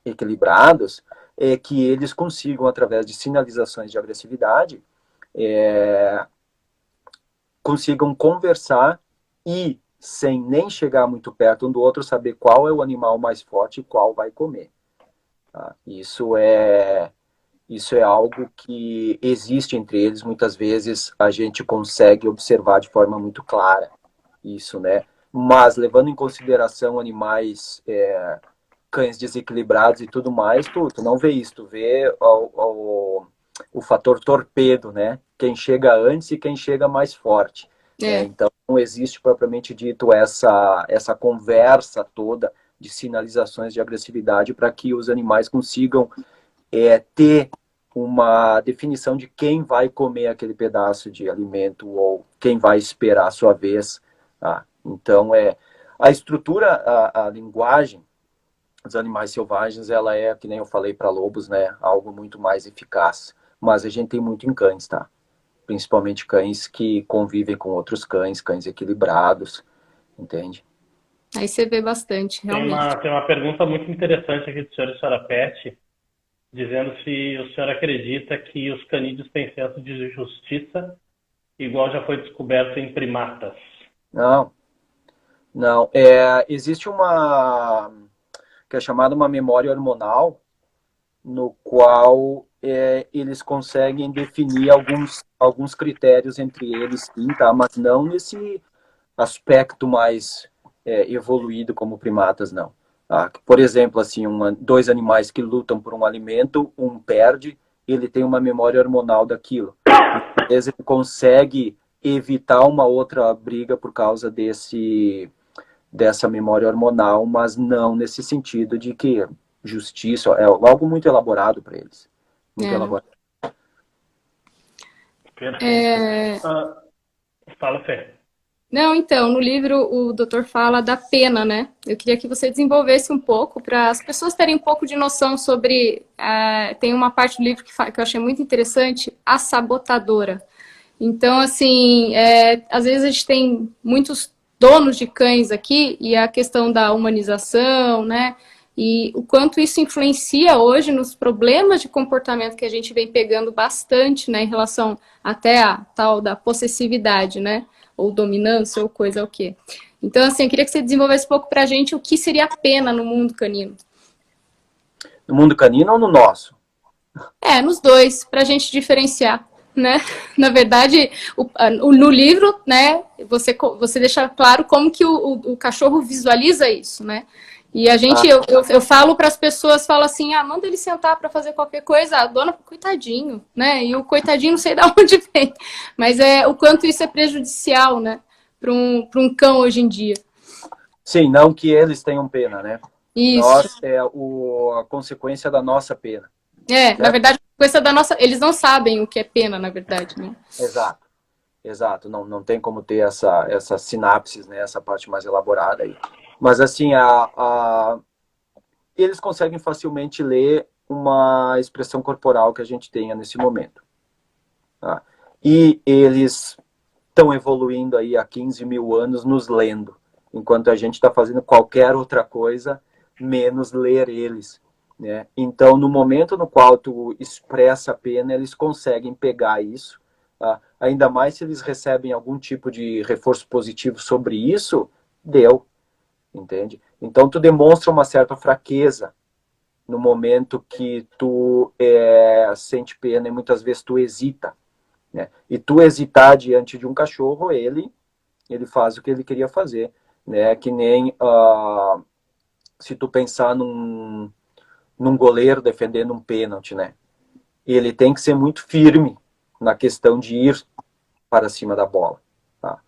equilibrados, é que eles consigam, através de sinalizações de agressividade, consigam conversar e, sem nem chegar muito perto um do outro, saber qual é o animal mais forte e qual vai comer. Tá? Isso é algo que existe entre eles. Muitas vezes a gente consegue observar de forma muito clara isso, né? Mas, levando em consideração animais, cães desequilibrados e tudo mais, tu não vê isso. Tu vê o fator torpedo, né? Quem chega antes e quem chega mais forte. Então, não existe propriamente dito essa conversa toda de sinalizações de agressividade para que os animais consigam ter uma definição de quem vai comer aquele pedaço de alimento ou quem vai esperar a sua vez. Tá? Então, a estrutura, a linguagem dos animais selvagens, ela é, que nem eu falei para lobos, né, algo muito mais eficaz. Mas a gente tem muito em cães, tá? Principalmente cães que convivem com outros cães, cães equilibrados, entende? Aí você vê bastante, realmente. Tem uma pergunta muito interessante aqui do senhor e senhora Pet, dizendo se o senhor acredita que os canídeos têm senso de justiça, igual já foi descoberto em primatas. Não. Existe uma que é chamada uma memória hormonal, no qual eles conseguem definir alguns critérios entre eles, sim, tá? Mas não nesse aspecto mais evoluído como primatas, não. Tá? Por exemplo, assim, dois animais que lutam por um alimento, um perde, ele tem uma memória hormonal daquilo. Às vezes ele consegue evitar uma outra briga por causa dessa memória hormonal, mas não nesse sentido de que justiça é algo muito elaborado para eles. Muito elaborado. Perfeito. Fala, Fê. Não, então, no livro o doutor fala da pena, né? Eu queria que você desenvolvesse um pouco para as pessoas terem um pouco de noção sobre... tem uma parte do livro que eu achei muito interessante, a sabotadora. Então, assim, às vezes a gente tem muitos donos de cães aqui e a questão da humanização, né? E o quanto isso influencia hoje nos problemas de comportamento que a gente vem pegando bastante, né? Em relação até a tal da possessividade, né? Ou dominância, ou coisa o quê. Então, assim, eu queria que você desenvolvesse um pouco pra gente o que seria a pena no mundo canino. No mundo canino ou no nosso? Nos dois, pra gente diferenciar, né? Na verdade, no livro, né, você deixa claro como que o cachorro visualiza isso, né? E a gente, eu falo para as pessoas, falo assim, manda ele sentar para fazer qualquer coisa, a dona, coitadinho, né? E o coitadinho não sei de onde vem, mas o quanto isso é prejudicial, né? Para um cão hoje em dia. Sim, não que eles tenham pena, né? Isso. Nós a consequência da nossa pena. Na verdade, a consequência da nossa... Eles não sabem o que é pena, na verdade, né? Exato. exato, não tem como ter essa sinapses, né, essa parte mais elaborada aí. Mas assim, eles conseguem facilmente ler uma expressão corporal que a gente tenha nesse momento. Tá? E eles estão evoluindo aí há 15 mil anos nos lendo, enquanto a gente está fazendo qualquer outra coisa, menos ler eles. Né? Então, no momento no qual tu expressa a pena, eles conseguem pegar isso. Tá? Ainda mais se eles recebem algum tipo de reforço positivo sobre isso, deu. Entende? Então, tu demonstra uma certa fraqueza no momento que tu sente pena e muitas vezes tu hesita. Né? E tu hesitar diante de um cachorro, ele faz o que ele queria fazer. Né? Que nem se tu pensar num goleiro defendendo um pênalti, né? Ele tem que ser muito firme na questão de ir para cima da bola. Tá?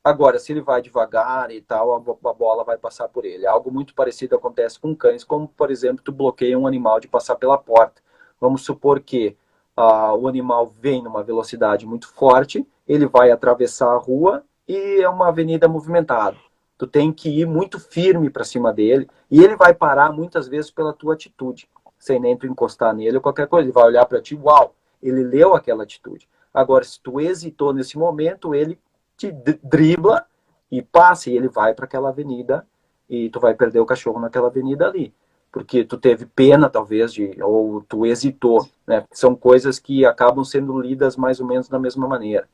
Agora, se ele vai devagar e tal, a bola vai passar por ele. Algo muito parecido acontece com cães, como, por exemplo, tu bloqueia um animal de passar pela porta. Vamos supor que o animal vem numa velocidade muito forte, ele vai atravessar a rua e é uma avenida movimentada. Tu tem que ir muito firme para cima dele e ele vai parar muitas vezes pela tua atitude, sem nem tu encostar nele ou qualquer coisa. Ele vai olhar para ti, uau, ele leu aquela atitude. Agora, se tu hesitou nesse momento, ele te dribla e passa, e ele vai para aquela avenida e tu vai perder o cachorro naquela avenida ali. Porque tu teve pena, talvez, ou tu hesitou. Né? São coisas que acabam sendo lidas mais ou menos da mesma maneira.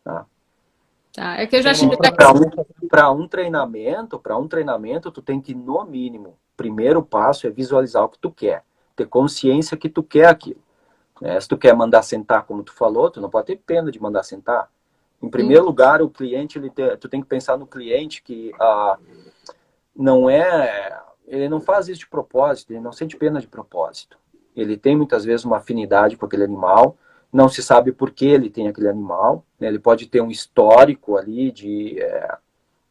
Tá? Tá, é que eu já tive... Para um treinamento, tu tem que, no mínimo, o primeiro passo é visualizar o que tu quer. Ter consciência que tu quer aquilo. Se tu quer mandar sentar, como tu falou, tu não pode ter pena de mandar sentar. Em primeiro lugar, o cliente, tu tem que pensar no cliente que ele não faz isso de propósito, ele não sente pena de propósito. Ele tem muitas vezes uma afinidade com aquele animal, não se sabe por que ele tem aquele animal, né? Ele pode ter um histórico ali de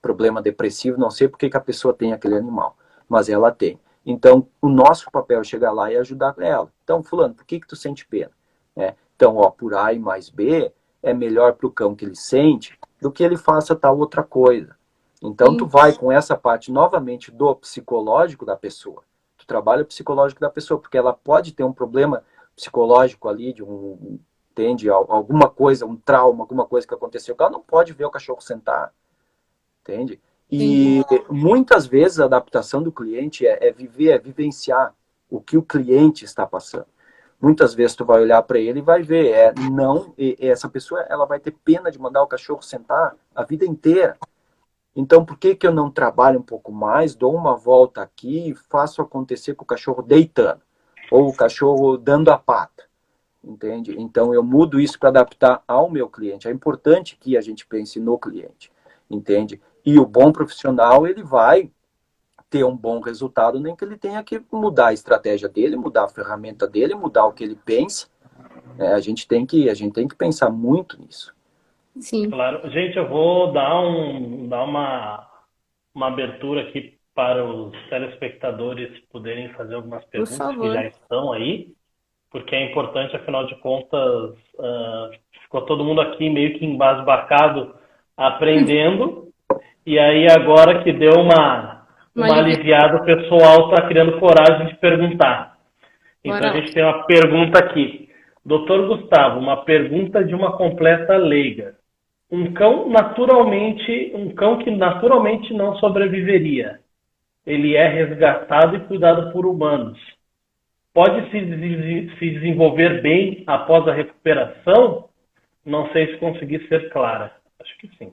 problema depressivo, não sei por que a pessoa tem aquele animal, mas ela tem. Então, o nosso papel é chegar lá e ajudar ela. Então, fulano, por que tu sente pena? Então, por A e mais B, é melhor para o cão que ele sente do que ele faça tal outra coisa. Então, tu vai com essa parte, novamente, do psicológico da pessoa. Tu trabalha o psicológico da pessoa, porque ela pode ter um problema psicológico ali, entende? Alguma coisa, um trauma, alguma coisa que aconteceu. Ela não pode ver o cachorro sentar, entende? E muitas vezes a adaptação do cliente é vivenciar o que o cliente está passando. Muitas vezes tu vai olhar para ele e vai ver, essa pessoa ela vai ter pena de mandar o cachorro sentar a vida inteira. Então, por que eu não trabalho um pouco mais, dou uma volta aqui e faço acontecer com o cachorro deitando, ou o cachorro dando a pata, entende? Então, eu mudo isso para adaptar ao meu cliente. É importante que a gente pense no cliente, entende? E o bom profissional, ele vai ter um bom resultado, nem que ele tenha que mudar a estratégia dele, mudar a ferramenta dele, mudar o que ele pensa. A gente tem que pensar muito nisso. Sim. Claro. Gente, eu vou dar uma abertura aqui para os telespectadores poderem fazer algumas perguntas que já estão aí, porque é importante, afinal de contas, ficou todo mundo aqui meio que embasbacado aprendendo, e aí agora que deu uma aliviada, o pessoal está criando coragem de perguntar. Então a gente tem uma pergunta aqui. Doutor Gustavo, uma pergunta de uma completa leiga. Um cão que naturalmente não sobreviveria. Ele é resgatado e cuidado por humanos. Pode se desenvolver bem após a recuperação? Não sei se consegui ser clara. Acho que sim.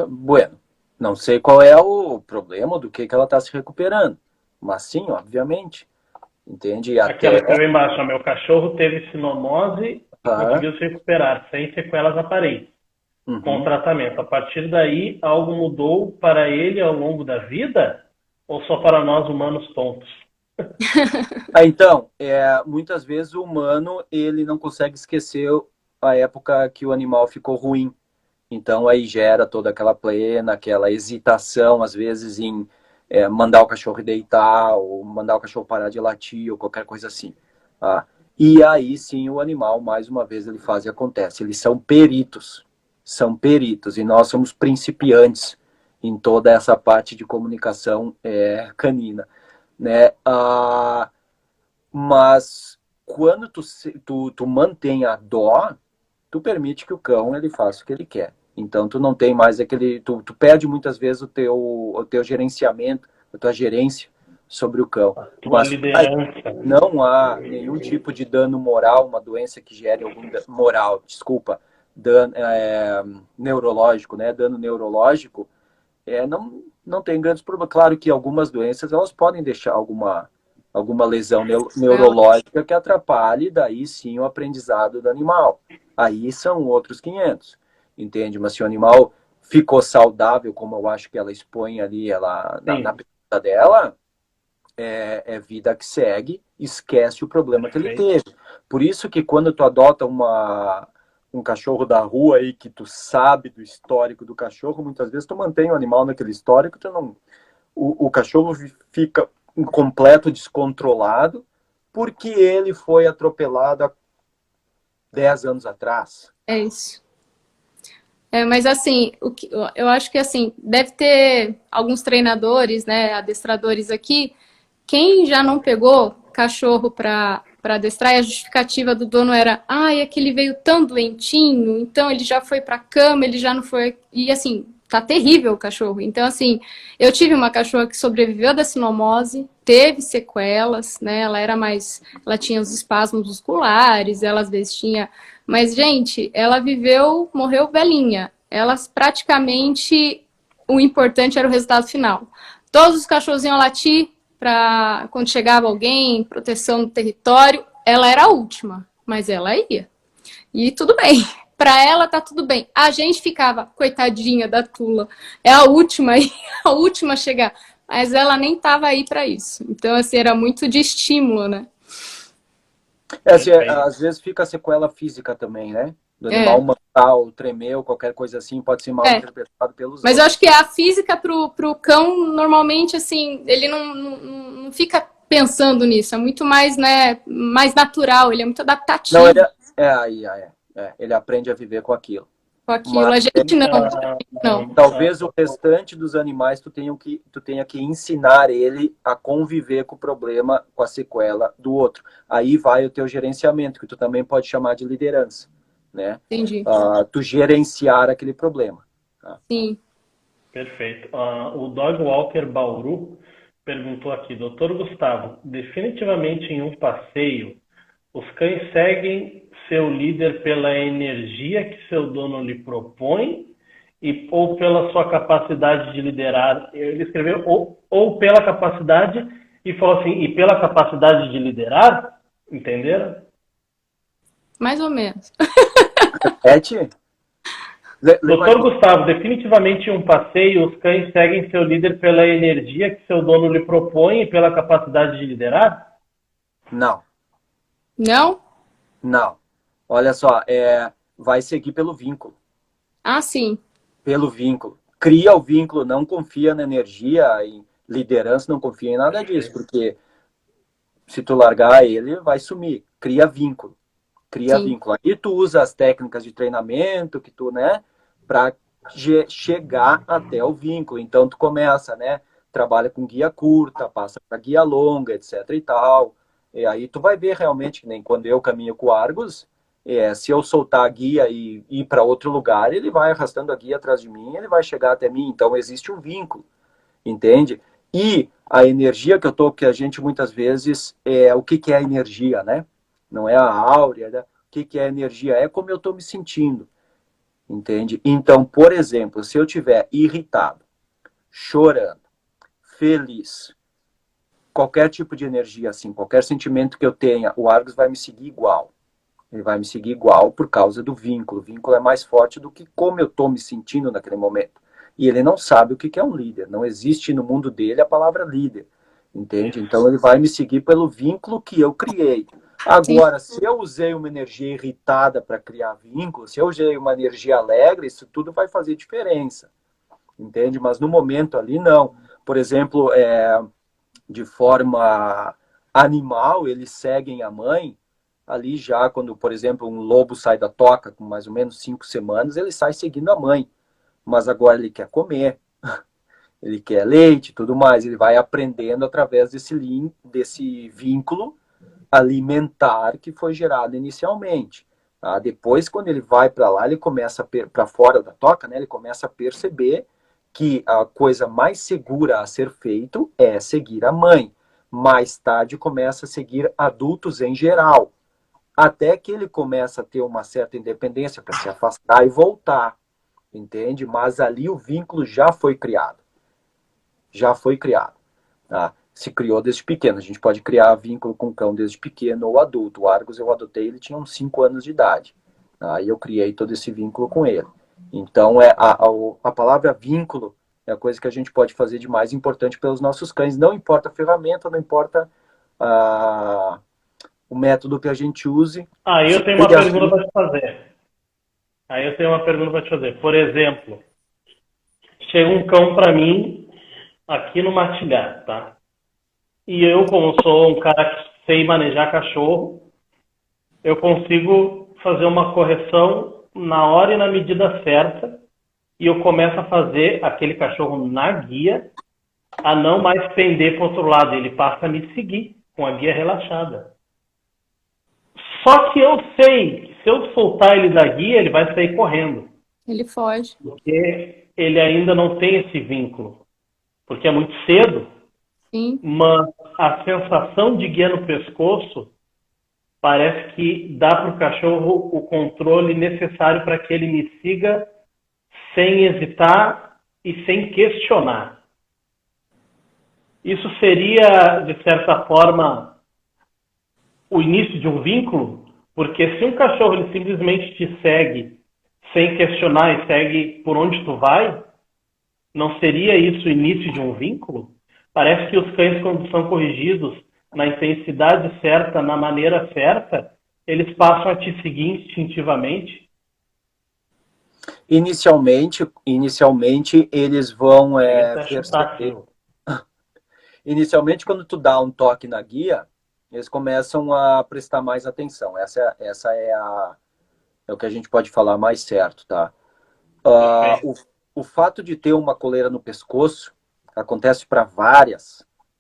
Bueno, não sei qual é o problema do que ela está se recuperando. Mas sim, obviamente. Entende? Aquela que eu embaixo, meu cachorro teve sinomose e conseguiu se recuperar, sem sequelas aparentes, com o tratamento. A partir daí, algo mudou para ele ao longo da vida? Ou só para nós humanos tontos? Então, muitas vezes o humano ele não consegue esquecer a época que o animal ficou ruim. Então aí gera toda aquela pena, aquela hesitação, às vezes, em mandar o cachorro deitar, ou mandar o cachorro parar de latir, ou qualquer coisa assim. E aí sim o animal, mais uma vez, ele faz e acontece. Eles são peritos, e nós somos principiantes em toda essa parte de comunicação canina, né? Mas quando tu mantém a dó, tu permite que o cão ele faça o que ele quer. Então tu não tem mais aquele, tu perde muitas vezes o teu gerenciamento, a tua gerência sobre o cão. Tua Mas liderança. não há nenhum tipo de dano moral, uma doença que gere algum moral, desculpa, dano neurológico, né? Dano neurológico, não tem grandes problemas. Claro que algumas doenças elas podem deixar alguma lesão neurológica que atrapalhe, daí sim, o aprendizado do animal. Aí são outros 500, entende? Mas se o animal ficou saudável, como eu acho que ela expõe ali na pergunta dela, é vida que segue, esquece o problema que ele teve. Por isso que quando tu adota um cachorro da rua aí, que tu sabe do histórico do cachorro, muitas vezes tu mantém o animal naquele histórico, o cachorro fica completo descontrolado porque ele foi atropelado há 10 anos atrás. É isso. Mas assim, eu acho que assim, deve ter alguns treinadores, né, adestradores aqui. Quem já não pegou cachorro para adestrar, e a justificativa do dono era: é que ele veio tão doentinho, então ele já foi para cama, ele já não foi. E assim, tá terrível o cachorro. Então, assim, eu tive uma cachorra que sobreviveu da sinomose, teve sequelas, né? Ela tinha os espasmos musculares, ela às vezes tinha. Mas, gente, ela morreu velhinha. Elas praticamente, o importante era o resultado final. Todos os cachorros iam latir para quando chegava alguém, proteção do território. Ela era a última, mas ela ia. E tudo bem. Para ela tá tudo bem. A gente ficava, coitadinha da Tula, é a última a chegar. Mas ela nem tava aí para isso. Então, assim, era muito de estímulo, né? Assim, às vezes fica a sequela física também, né? Do animal mental, tremeu, qualquer coisa assim, pode ser mal interpretado pelos Mas eu acho que a física pro cão, normalmente, assim, ele não fica pensando nisso. É muito mais, né, mais natural, ele é muito adaptativo. Não, ele aprende a viver com aquilo. Com aquilo. A gente não. Talvez o restante dos animais tu tenha que ensinar ele a conviver com o problema, com a sequela do outro. Aí vai o teu gerenciamento, que tu também pode chamar de liderança, né? Entendi. Tu gerenciar aquele problema. Tá? Sim. Perfeito. O Dog Walker Bauru perguntou aqui: Doutor Gustavo, definitivamente em um passeio, os cães seguem seu líder pela energia que seu dono lhe propõe ou pela sua capacidade de liderar? Ele escreveu ou pela capacidade e falou assim, e pela capacidade de liderar? Entenderam? Mais ou menos. Repete. Doutor Gustavo, definitivamente em um passeio, os cães seguem seu líder pela energia que seu dono lhe propõe e pela capacidade de liderar? Não. Não? Não. Olha só, vai seguir pelo vínculo. Ah, sim. Pelo vínculo. Cria o vínculo, não confia na energia, em liderança, não confia em nada disso, porque se tu largar ele, vai sumir. Cria vínculo. Cria vínculo. Aí tu usa as técnicas de treinamento que tu, né, para chegar até o vínculo. Então tu começa, né, trabalha com guia curta, passa para guia longa, etc e tal. E aí tu vai ver realmente, que nem quando eu caminho com o Argus, se eu soltar a guia e ir para outro lugar, ele vai arrastando a guia atrás de mim, ele vai chegar até mim. Então existe um vínculo, entende? E a energia que a gente muitas vezes, o que é a energia, né? Não é a áurea, né? O que é a energia? É como eu estou me sentindo, entende? Então, por exemplo, se eu estiver irritado, chorando, feliz, qualquer tipo de energia, assim, qualquer sentimento que eu tenha, o Argus vai me seguir igual. Ele vai me seguir igual por causa do vínculo. O vínculo é mais forte do que como eu estou me sentindo naquele momento. E ele não sabe o que é um líder. Não existe no mundo dele a palavra líder, entende? Então ele vai me seguir pelo vínculo que eu criei. Agora, se eu usei uma energia irritada para criar vínculo, se eu usei uma energia alegre, isso tudo vai fazer diferença, entende? Mas no momento ali, não. Por exemplo, de forma animal, eles seguem a mãe, ali já quando, por exemplo, um lobo sai da toca com mais ou menos 5 semanas, ele sai seguindo a mãe. Mas agora ele quer comer, ele quer leite e tudo mais. Ele vai aprendendo através desse vínculo alimentar que foi gerado inicialmente. Tá? Depois, quando ele vai para lá, ele começa para fora da toca, né? Ele começa a perceber que a coisa mais segura a ser feito é seguir a mãe. Mais tarde começa a seguir adultos em geral, até que ele começa a ter uma certa independência para se afastar e voltar, entende? Mas ali o vínculo já foi criado. Já foi criado. Tá? Se criou desde pequeno. A gente pode criar vínculo com o cão desde pequeno ou adulto. O Argus eu adotei, ele tinha uns 5 anos de idade. Aí eu criei todo esse vínculo com ele. Então, a palavra vínculo é a coisa que a gente pode fazer de mais importante pelos nossos cães. Não importa a ferramenta, não importa o método que a gente use. Aí eu tenho uma pergunta para te fazer. Por exemplo, chega um cão para mim aqui no Matilhar, tá? E eu, como sou um cara que sei manejar cachorro, eu consigo fazer uma correção na hora e na medida certa, e eu começo a fazer aquele cachorro na guia a não mais pender para o outro lado. Ele passa a me seguir com a guia relaxada. Só que eu sei que se eu soltar ele da guia, ele vai sair correndo. Ele foge. Porque ele ainda não tem esse vínculo. Porque é muito cedo. Sim. Mas a sensação de guia no pescoço parece que dá para o cachorro o controle necessário para que ele me siga sem hesitar e sem questionar. Isso seria, de certa forma, o início de um vínculo? Porque se um cachorro ele simplesmente te segue sem questionar e segue por onde tu vai, não seria isso o início de um vínculo? Parece que os cães, quando são corrigidos na intensidade certa, na maneira certa, eles passam a te seguir instintivamente. Inicialmente eles vão perceber. Inicialmente, quando tu dá um toque na guia, eles começam a prestar mais atenção. Essa é o que a gente pode falar mais certo, tá? O fato de ter uma coleira no pescoço acontece para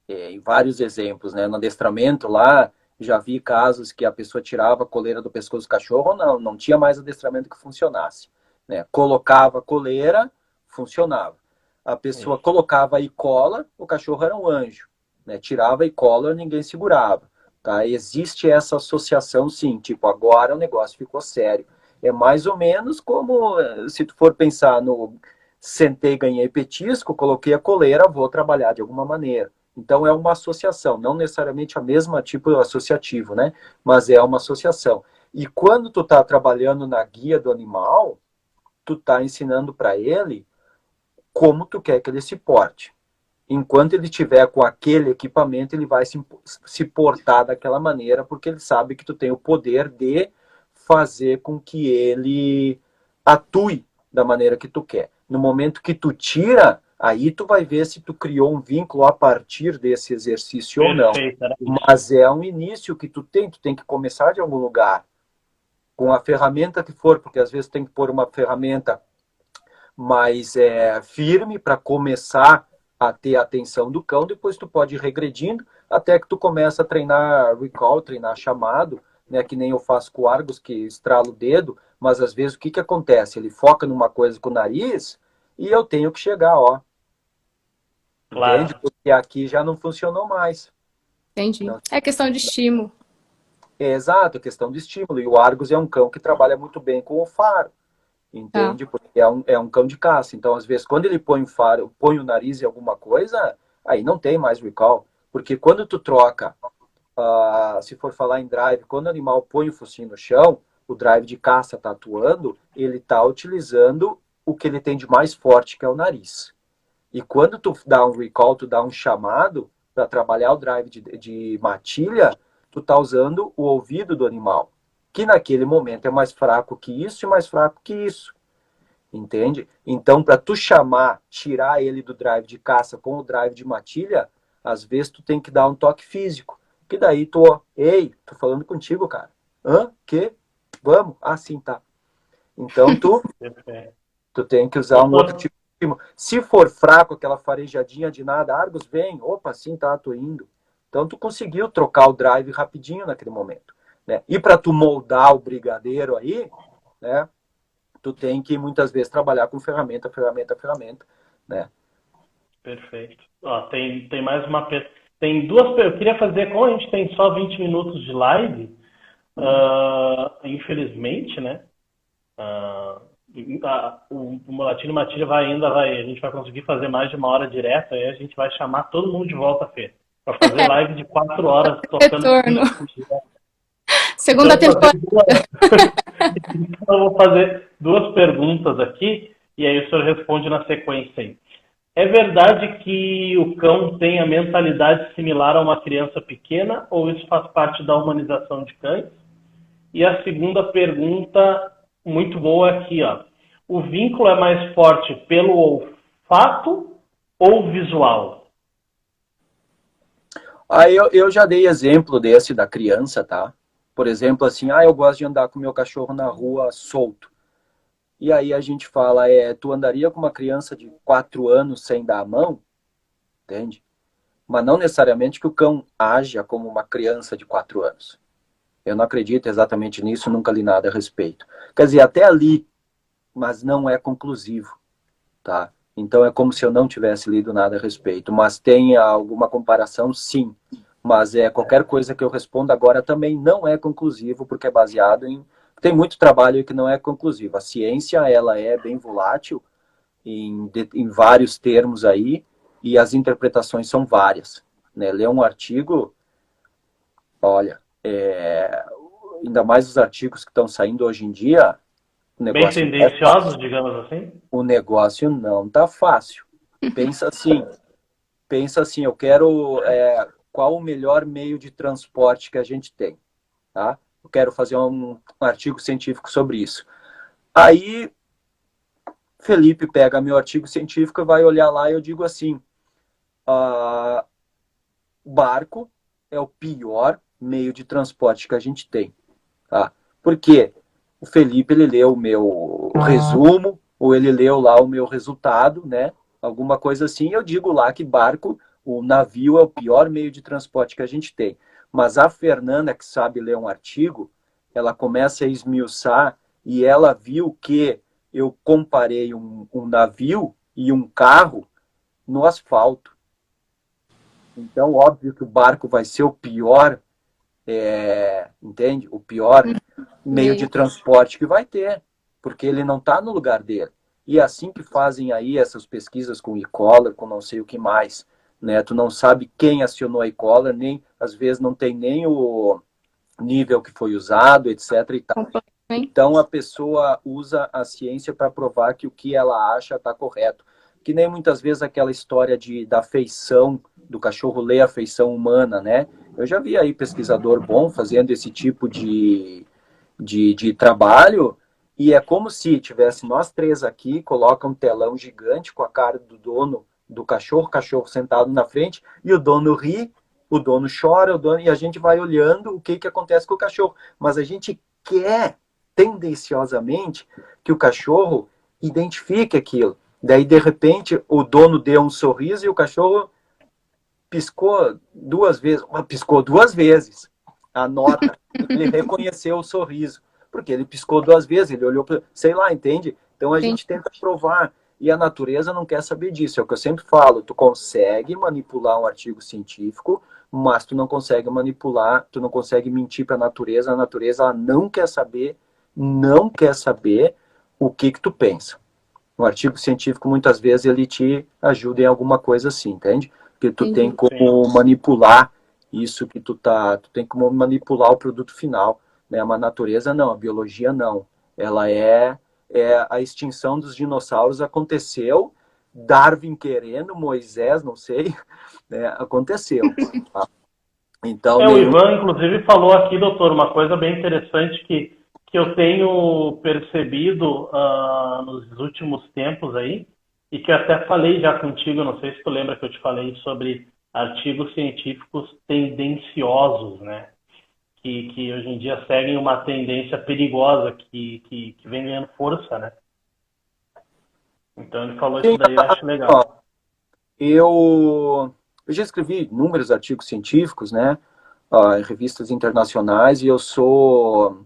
em vários exemplos, né? No adestramento lá, já vi casos que a pessoa tirava a coleira do pescoço do cachorro, não tinha mais adestramento que funcionasse, né? Colocava a coleira, funcionava. A pessoa colocava e cola, o cachorro era um anjo, né? Tirava e cola, ninguém segurava, tá? Existe essa associação, sim, tipo, agora o negócio ficou sério. É mais ou menos como, se tu for pensar no sentei, ganhei petisco, coloquei a coleira, vou trabalhar de alguma maneira. Então é uma associação, não necessariamente a mesma tipo associativo, né? Mas é uma associação. E quando tu tá trabalhando na guia do animal, tu tá ensinando para ele como tu quer que ele se porte. Enquanto ele tiver com aquele equipamento, ele vai se portar daquela maneira, porque ele sabe que tu tem o poder de fazer com que ele atue da maneira que tu quer. No momento que tu tira, aí tu vai ver se tu criou um vínculo a partir desse exercício ou não. Mas é um início que tu tem que começar de algum lugar. Com a ferramenta que for, porque às vezes tem que pôr uma ferramenta mais firme para começar a ter a atenção do cão, depois tu pode ir regredindo até que tu começa a treinar recall, treinar chamado, né, que nem eu faço com o Argus, que estrala o dedo, mas às vezes o que acontece? Ele foca numa coisa com o nariz e eu tenho que chegar, ó. Claro. Entende? Porque aqui já não funcionou mais. Entendi. Não. É questão de estímulo. Exato, questão de estímulo. E o Argus é um cão que trabalha muito bem com o faro. Entende? Porque é um cão de caça. Então, às vezes, quando ele põe o faro, põe o nariz em alguma coisa, aí não tem mais recall. Porque quando tu troca, se for falar em drive, quando o animal põe o focinho no chão, o drive de caça está atuando, ele está utilizando o que ele tem de mais forte, que é o nariz. E quando tu dá um recall, tu dá um chamado para trabalhar o drive de matilha, tu tá usando o ouvido do animal, que naquele momento é mais fraco que isso e mais fraco que isso. Entende? Então, para tu tirar ele do drive de caça com o drive de matilha, às vezes tu tem que dar um toque físico. Que daí tu, ei, tô falando contigo, cara. Hã? Que? Vamos? Ah, sim, tá. Então tu tem que usar um outro Doutor, tipo de estímulo. Se for fraco, aquela farejadinha de nada, Argos, vem, opa, sim, tá, tô indo. Então tu conseguiu trocar o drive rapidinho naquele momento, né? E para tu moldar o brigadeiro aí, né? Tu tem que muitas vezes trabalhar com ferramenta, né? perfeito. Ó, tem mais uma. Tem duas. Eu queria fazer, como a gente tem só 20 minutos de live, infelizmente, né? Ah, o Latino Matilha a gente vai conseguir fazer mais de 1 hora direto, aí a gente vai chamar todo mundo de volta, Fê, para fazer live de 4 horas tocando Retorno. direto. Segunda temporada. Então, eu vou fazer 2 perguntas aqui, e aí o senhor responde na sequência aí. É verdade que o cão tem a mentalidade similar a uma criança pequena, ou isso faz parte da humanização de cães? E a segunda pergunta, muito boa aqui, ó. O vínculo é mais forte pelo olfato ou visual? Aí eu já dei exemplo desse da criança, tá? Por exemplo, assim, eu gosto de andar com meu cachorro na rua solto. E aí a gente fala, tu andaria com uma criança de 4 anos sem dar a mão? Entende? Mas não necessariamente que o cão haja como uma criança de 4 anos. Eu não acredito exatamente nisso, nunca li nada a respeito. Quer dizer, até ali, mas não é conclusivo, tá? Então é como se eu não tivesse lido nada a respeito. Mas tem alguma comparação? Sim. Mas qualquer coisa que eu responda agora também não é conclusivo, porque é baseado em... Tem muito trabalho que não é conclusivo. A ciência, ela é bem volátil em vários termos aí, e as interpretações são várias, né? Ler um artigo, olha, ainda mais os artigos que estão saindo hoje em dia, Bem tendenciosos, digamos assim? o negócio não tá fácil. Pensa assim, eu quero qual o melhor meio de transporte que a gente tem, tá? Eu quero fazer um artigo científico sobre isso. Aí Felipe pega meu artigo científico e vai olhar lá e eu digo assim, barco é o pior meio de transporte que a gente tem, tá? Porque o Felipe, ele leu o meu resumo, ou ele leu lá o meu resultado, né? Alguma coisa assim, eu digo lá que barco, o navio é o pior meio de transporte que a gente tem. Mas a Fernanda, que sabe ler um artigo, ela começa a esmiuçar e ela viu que eu comparei um navio e um carro no asfalto. Então, óbvio que o barco vai ser o pior, entende? O pior meio de transporte que vai ter, porque ele não está no lugar dele. E é assim que fazem aí essas pesquisas com e-collar, com não sei o que mais, né? Tu não sabe quem acionou a e-collar, nem às vezes não tem nem o nível que foi usado, etc. e tal. Então a pessoa usa a ciência para provar que o que ela acha está correto. Que nem muitas vezes aquela história da feição, do cachorro ler a feição humana, né? Eu já vi aí pesquisador bom fazendo esse tipo de trabalho, e é como se tivesse nós 3 aqui, coloca um telão gigante com a cara do dono do cachorro, o cachorro sentado na frente, e o dono ri, o dono chora, e a gente vai olhando o que acontece com o cachorro. Mas a gente quer, tendenciosamente, que o cachorro identifique aquilo. Daí, de repente, o dono deu um sorriso e o cachorro piscou 2 vezes. Piscou 2 vezes. Anota. Ele reconheceu o sorriso. Porque ele piscou 2 vezes, ele olhou para... Sei lá, entende? Então a gente tenta provar. E a natureza não quer saber disso. É o que eu sempre falo. Tu consegue manipular um artigo científico, mas tu não consegue manipular, tu não consegue mentir para a natureza. A natureza, ela não quer saber o que tu pensa. Um artigo científico, muitas vezes, ele te ajuda em alguma coisa assim, entende? Porque tu tem como manipular isso que tu tem como manipular o produto final, né? Mas a natureza não, a biologia não. Ela a extinção dos dinossauros aconteceu, Darwin querendo, Moisés, não sei, né? Aconteceu. Tá? Então, O Ivan, inclusive, falou aqui, doutor, uma coisa bem interessante que eu tenho percebido nos últimos tempos aí, e que eu até falei já contigo, não sei se tu lembra que eu te falei sobre artigos científicos tendenciosos, né? que hoje em dia seguem uma tendência perigosa que vem ganhando força, né? Então ele falou isso daí, eu acho legal. Eu já escrevi inúmeros artigos científicos, né, em revistas internacionais, e eu sou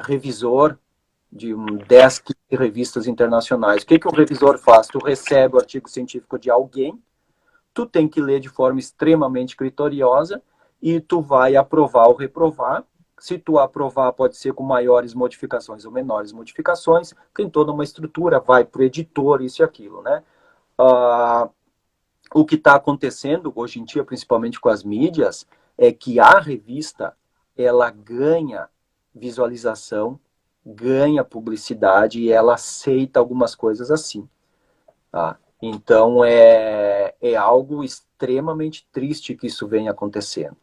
revisor de 10, 15 revistas internacionais. O que o revisor faz? Tu recebe o artigo científico de alguém, tu tem que ler de forma extremamente criteriosa e tu vai aprovar ou reprovar. Se tu aprovar, pode ser com maiores modificações ou menores modificações, tem toda uma estrutura, vai para o editor, isso e aquilo, né? O que está acontecendo hoje em dia, principalmente com as mídias, é que a revista, ela ganha visualização, ganha publicidade e ela aceita algumas coisas assim. Tá? Então, é algo extremamente triste que isso venha acontecendo.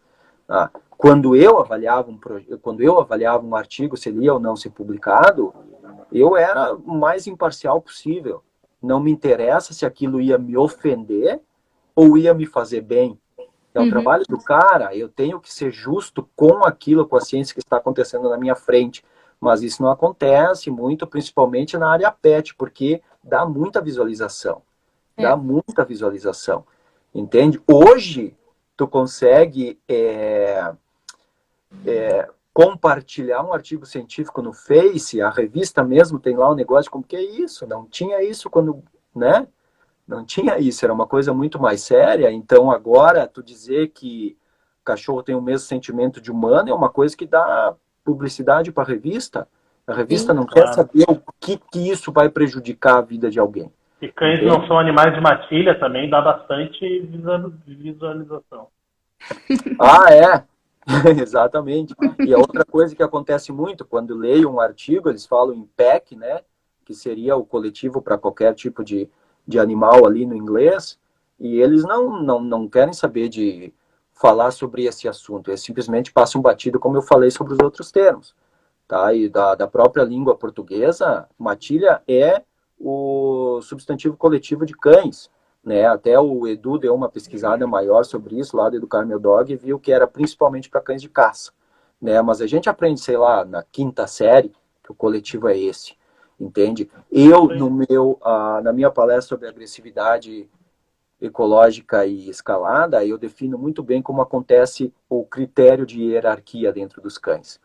Tá? Quando eu avaliava um artigo, se ele ia ou não ser publicado, eu era o mais imparcial possível. Não me interessa se aquilo ia me ofender ou ia me fazer bem. É o trabalho do cara, eu tenho que ser justo com aquilo, com a ciência que está acontecendo na minha frente. Mas isso não acontece muito, principalmente na área PET, porque dá muita visualização. Dá muita visualização. Entende? Hoje, tu consegue compartilhar um artigo científico no Face, a revista mesmo tem lá um negócio como que é isso? Não tinha isso quando, né? Não tinha isso, era uma coisa muito mais séria. Então agora, tu dizer que o cachorro tem o mesmo sentimento de humano é uma coisa que dá publicidade para a revista. A revista não quer saber o que isso vai prejudicar a vida de alguém. E cães não são animais de matilha também, dá bastante visualização. É. Exatamente. E a outra coisa que acontece muito, quando leio um artigo, eles falam em PEC, né? Que seria o coletivo para qualquer tipo de animal ali no inglês, e eles não querem saber de falar sobre esse assunto, eles simplesmente passam batido, como eu falei sobre os outros termos. Tá? E da própria língua portuguesa, matilha é o substantivo coletivo de cães. Né? Até o Edu deu uma pesquisada maior sobre isso, lá do Educar Meu Dog, e viu que era principalmente para cães de caça. Né? Mas a gente aprende, sei lá, na 5ª série, que o coletivo é esse. Entende? Eu, na minha palestra sobre agressividade ecológica e escalada, eu defino muito bem como acontece o critério de hierarquia dentro dos cães.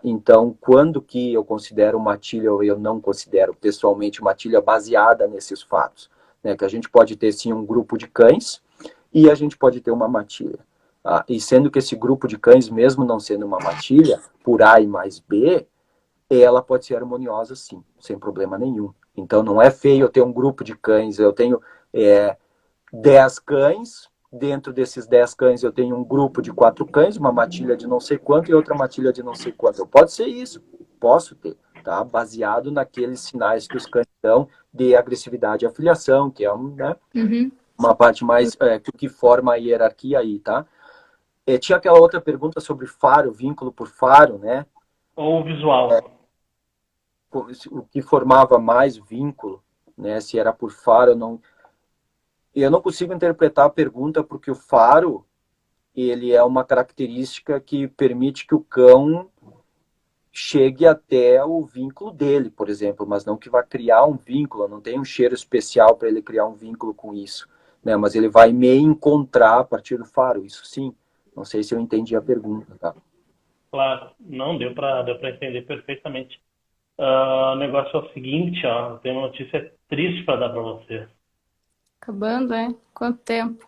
Então, quando que eu considero matilha ou eu não considero pessoalmente matilha baseada nesses fatos? Né? Que a gente pode ter, sim, um grupo de cães e a gente pode ter uma matilha. E sendo que esse grupo de cães, mesmo não sendo uma matilha, por A e mais B, ela pode ser harmoniosa, sim, sem problema nenhum. Então, não é feio eu ter um grupo de cães. Eu tenho 10 cães. Dentro desses 10 cães, eu tenho um grupo de 4 cães, uma matilha de não sei quanto e outra matilha de não sei quanto. Pode ser isso. Posso ter. Tá? Baseado naqueles sinais que os cães dão de agressividade e afiliação, que é uma parte mais que forma a hierarquia aí, tá? Tinha aquela outra pergunta sobre faro, vínculo por faro, né? Ou visual. O que formava mais vínculo, né? Se era por faro ou não. Eu não consigo interpretar a pergunta porque o faro, ele é uma característica que permite que o cão chegue até o vínculo dele, por exemplo, mas não que vai criar um vínculo, não tem um cheiro especial para ele criar um vínculo com isso, né? Mas ele vai me encontrar a partir do faro, isso sim. Não sei se eu entendi a pergunta, tá? Claro, não, deu para entender perfeitamente. O negócio é o seguinte, ó, tem uma notícia triste para dar para você. Acabando, Quanto tempo?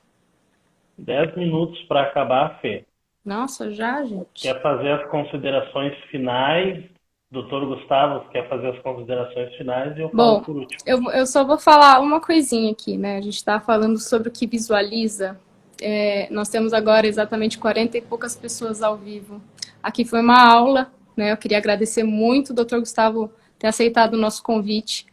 10 minutos para acabar, Fê. Nossa, já, gente? Quer fazer as considerações finais? Doutor Gustavo quer fazer as considerações finais e eu falo por último. Eu só vou falar uma coisinha aqui, né? A gente está falando sobre o que visualiza. Nós temos agora exatamente 40 e poucas pessoas ao vivo. Aqui foi uma aula, né? Eu queria agradecer muito o doutor Gustavo ter aceitado o nosso convite.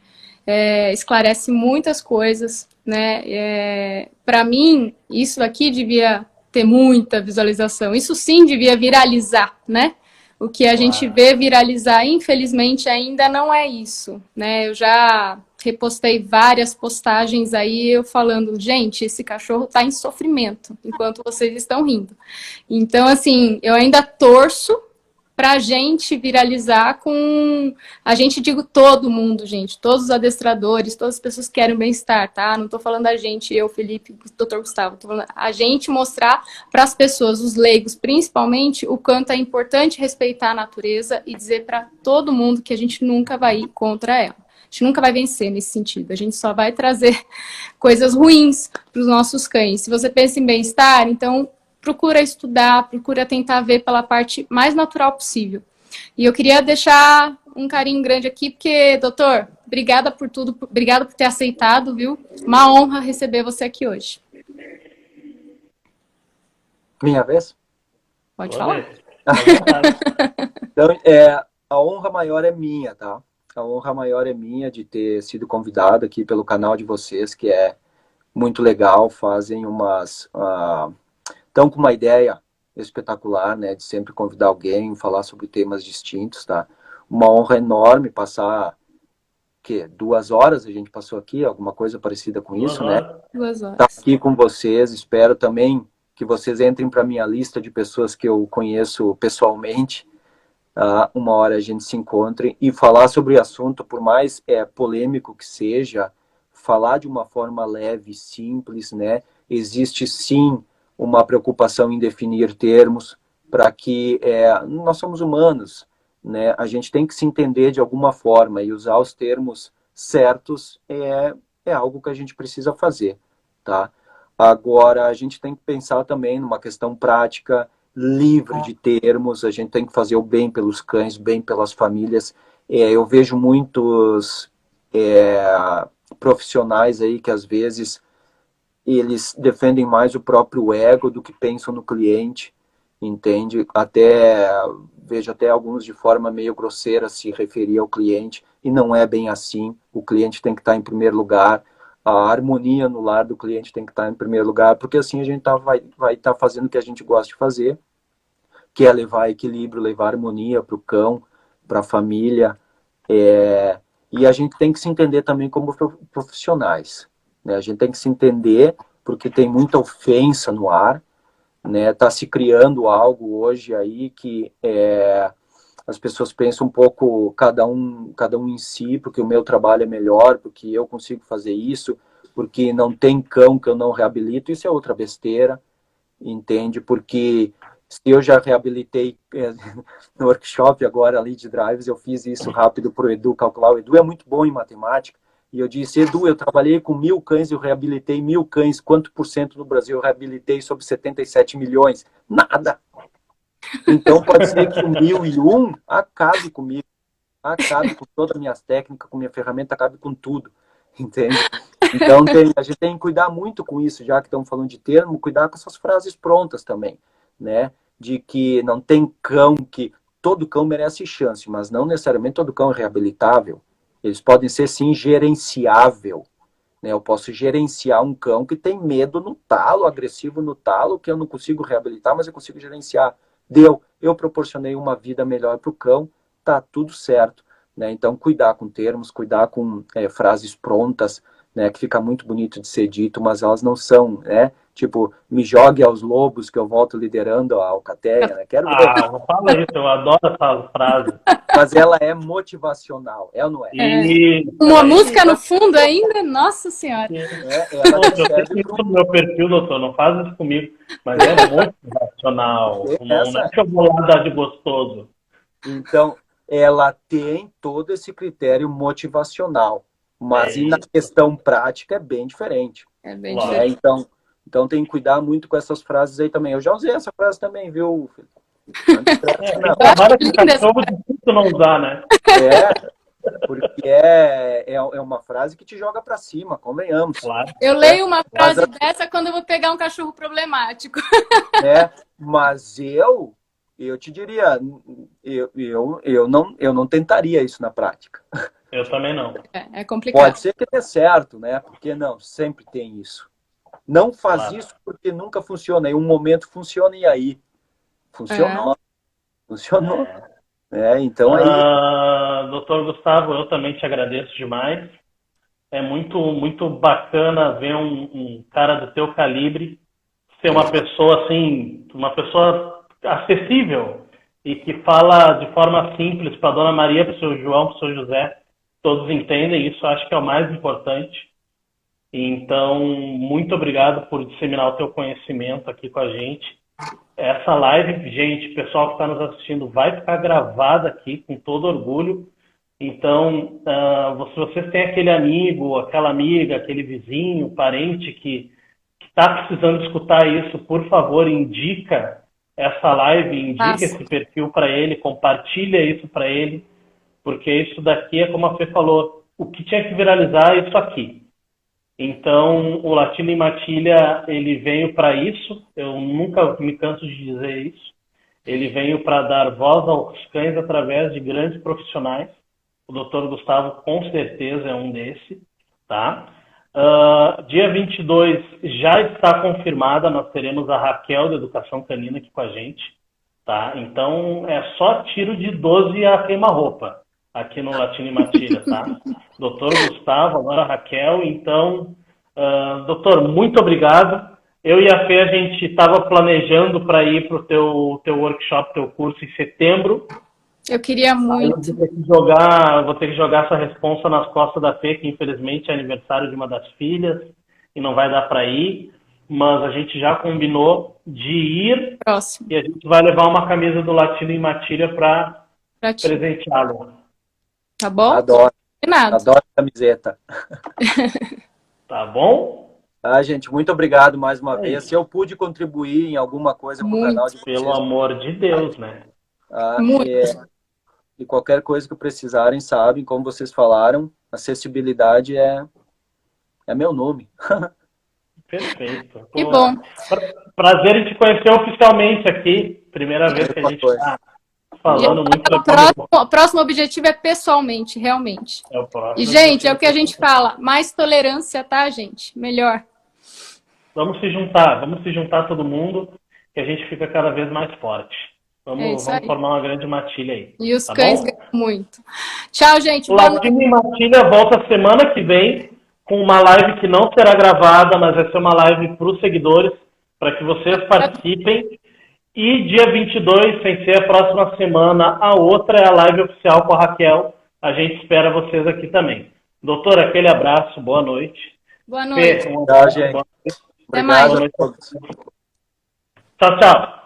Esclarece muitas coisas, né? Para mim, isso aqui devia ter muita visualização. Isso sim devia viralizar, né? O que a gente vê viralizar, infelizmente, ainda não é isso, né? Eu já repostei várias postagens aí, eu falando, gente, esse cachorro tá em sofrimento, enquanto vocês estão rindo. Então, assim, eu ainda torço pra gente viralizar com... A gente, digo todo mundo, gente, todos os adestradores, todas as pessoas que querem bem-estar, tá? Não tô falando da gente, eu, Felipe, o Dr. Gustavo, tô falando a gente mostrar para as pessoas, os leigos, principalmente, o quanto é importante respeitar a natureza e dizer para todo mundo que a gente nunca vai ir contra ela. A gente nunca vai vencer nesse sentido, a gente só vai trazer coisas ruins para os nossos cães. Se você pensa em bem-estar, então procura estudar, procura tentar ver pela parte mais natural possível. E eu queria deixar um carinho grande aqui, porque, doutor, obrigada por tudo, obrigada por ter aceitado, viu? Uma honra receber você aqui hoje. Minha vez? Pode falar. Então, a honra maior é minha, tá? A honra maior é minha de ter sido convidado aqui pelo canal de vocês, que é muito legal, fazem umas... estão com uma ideia espetacular, né, de sempre convidar alguém, falar sobre temas distintos, tá? Uma honra enorme passar, 2 horas a gente passou aqui, alguma coisa parecida com isso, né? 2 horas. Estar aqui com vocês, espero também que vocês entrem para minha lista de pessoas que eu conheço pessoalmente, tá? Uma hora a gente se encontre e falar sobre o assunto, por mais polêmico que seja, falar de uma forma leve, simples, né? Existe sim uma preocupação em definir termos para que nós somos humanos, né? A gente tem que se entender de alguma forma e usar os termos certos é algo que a gente precisa fazer, tá? Agora, a gente tem que pensar também numa questão prática, livre de termos, a gente tem que fazer o bem pelos cães, bem pelas famílias. Eu vejo muitos profissionais aí que às vezes eles defendem mais o próprio ego do que pensam no cliente, entende? Vejo até alguns de forma meio grosseira se referir ao cliente, e não é bem assim. O cliente tem que estar em primeiro lugar, a harmonia no lar do cliente tem que estar em primeiro lugar, porque assim a gente vai estar fazendo o que a gente gosta de fazer, que é levar equilíbrio, levar harmonia para o cão, para a família, e a gente tem que se entender também como profissionais, né? A gente tem que se entender porque tem muita ofensa no ar, né? Tá se criando algo hoje aí que as pessoas pensam um pouco cada um em si, porque o meu trabalho é melhor, porque eu consigo fazer isso, porque não tem cão que eu não reabilito. Isso é outra besteira, entende? Porque se eu já reabilitei no workshop agora ali de drives, eu fiz isso rápido para o Edu calcular. O Edu é muito bom em matemática, e eu disse, Edu, eu trabalhei com 1.000 cães, eu reabilitei 1.000 cães, quanto por cento no Brasil eu reabilitei sobre 77 milhões? Nada! Então pode ser que o 1.001 acabe comigo, acabe com todas as minhas técnicas, com minha ferramenta, acabe com tudo, entende? Então a gente tem que cuidar muito com isso, já que estamos falando de termo, cuidar com essas frases prontas também, né? De que não tem cão que... Todo cão merece chance, mas não necessariamente todo cão é reabilitável. Eles podem ser, sim, gerenciável, né? Eu posso gerenciar um cão que tem medo no talo, agressivo no talo, que eu não consigo reabilitar, mas eu consigo gerenciar. Eu proporcionei uma vida melhor para o cão, tá tudo certo, né? Então, cuidar com termos, cuidar com frases prontas, né? Que fica muito bonito de ser dito, mas elas não são, né? Tipo, me jogue aos lobos que eu volto liderando a alcateia, né? Quero ver. Não fala isso, eu adoro essa frase. Mas ela é motivacional, é ou não é? Uma música no fundo ainda? Nossa Senhora. Ela Eu sei isso no meu perfil, doutor, não faz isso comigo. Mas é motivacional. Não é que eu vou lá dar de gostoso. Então, ela tem todo esse critério motivacional. Mas e na questão prática é bem diferente. É bem diferente. Então tem que cuidar muito com essas frases aí também. Eu já usei essa frase também, viu? Trabalha com cachorro, difícil não usar, né? Porque é uma frase que te joga pra cima, convenhamos. Claro. Eu leio uma frase dessa quando eu vou pegar um cachorro problemático. Mas eu te diria, eu não tentaria isso na prática. Eu também não. É complicado. Pode ser que dê certo, né? Porque não, sempre tem isso. Não faz isso porque nunca funciona. Em um momento funciona e aí? Funcionou. Funcionou. Então aí... Doutor Gustavo, eu também te agradeço demais. É muito bacana ver um cara do teu calibre ser uma pessoa assim, uma pessoa acessível e que fala de forma simples para a Dona Maria, para o seu João, para o seu José. Todos entendem isso, acho que é o mais importante. Então, muito obrigado por disseminar o teu conhecimento aqui com a gente. Essa live, gente, pessoal que está nos assistindo, vai ficar gravada aqui com todo orgulho. Então, se vocês têm aquele amigo, aquela amiga, aquele vizinho, parente que está precisando escutar isso, por favor, indica essa live, indica esse perfil para ele, compartilha isso para ele, porque isso daqui é como a Fê falou, o que tinha que viralizar é isso aqui. Então, o Latino em Matilha, ele veio para isso, eu nunca me canso de dizer isso, ele veio para dar voz aos cães através de grandes profissionais. O Dr. Gustavo, com certeza, é um desse, tá? Dia 22 já está confirmada, nós teremos a Raquel, da Educação Canina, aqui com a gente, tá? Então, é só tiro de 12 a queima-roupa aqui no Latino e Matilha, tá? Dr. Gustavo, agora a Raquel. Então, doutor, muito obrigado. Eu e a Fê, a gente estava planejando para ir para o teu workshop, teu curso em setembro. Eu queria muito. Vou ter que jogar essa responsa nas costas da Fê, que infelizmente é aniversário de uma das filhas e não vai dar para ir, mas a gente já combinou de ir. Próximo. E a gente vai levar uma camisa do Latino em Matilha para presenteá-lo. Tá bom? Adoro. Nada. Adoro camiseta. Tá bom? Tá, gente, muito obrigado mais uma vez. Se eu pude contribuir em alguma coisa com o canal de vocês. Pelo amor de Deus, né? Tá? E qualquer coisa que precisarem, sabem, como vocês falaram, acessibilidade é meu nome. Perfeito. Que bom. Prazer em te conhecer oficialmente aqui. Primeira vez que a gente está falando muito. O próximo objetivo é pessoalmente, realmente. É o próximo. E, gente, é o que a gente fala. Mais tolerância, tá, gente? Melhor. Vamos se juntar todo mundo, que a gente fica cada vez mais forte. Vamos formar uma grande matilha aí. E os cães ganham muito. Tchau, gente. O Latino em Matilha volta semana que vem com uma live que não será gravada, mas vai ser uma live para os seguidores, para que vocês participem. E dia 22, sem ser a próxima semana, a outra é a live oficial com a Raquel. A gente espera vocês aqui também. Doutor, aquele abraço, boa noite. Boa noite. Tchau, gente. Até mais. Tchau, tchau.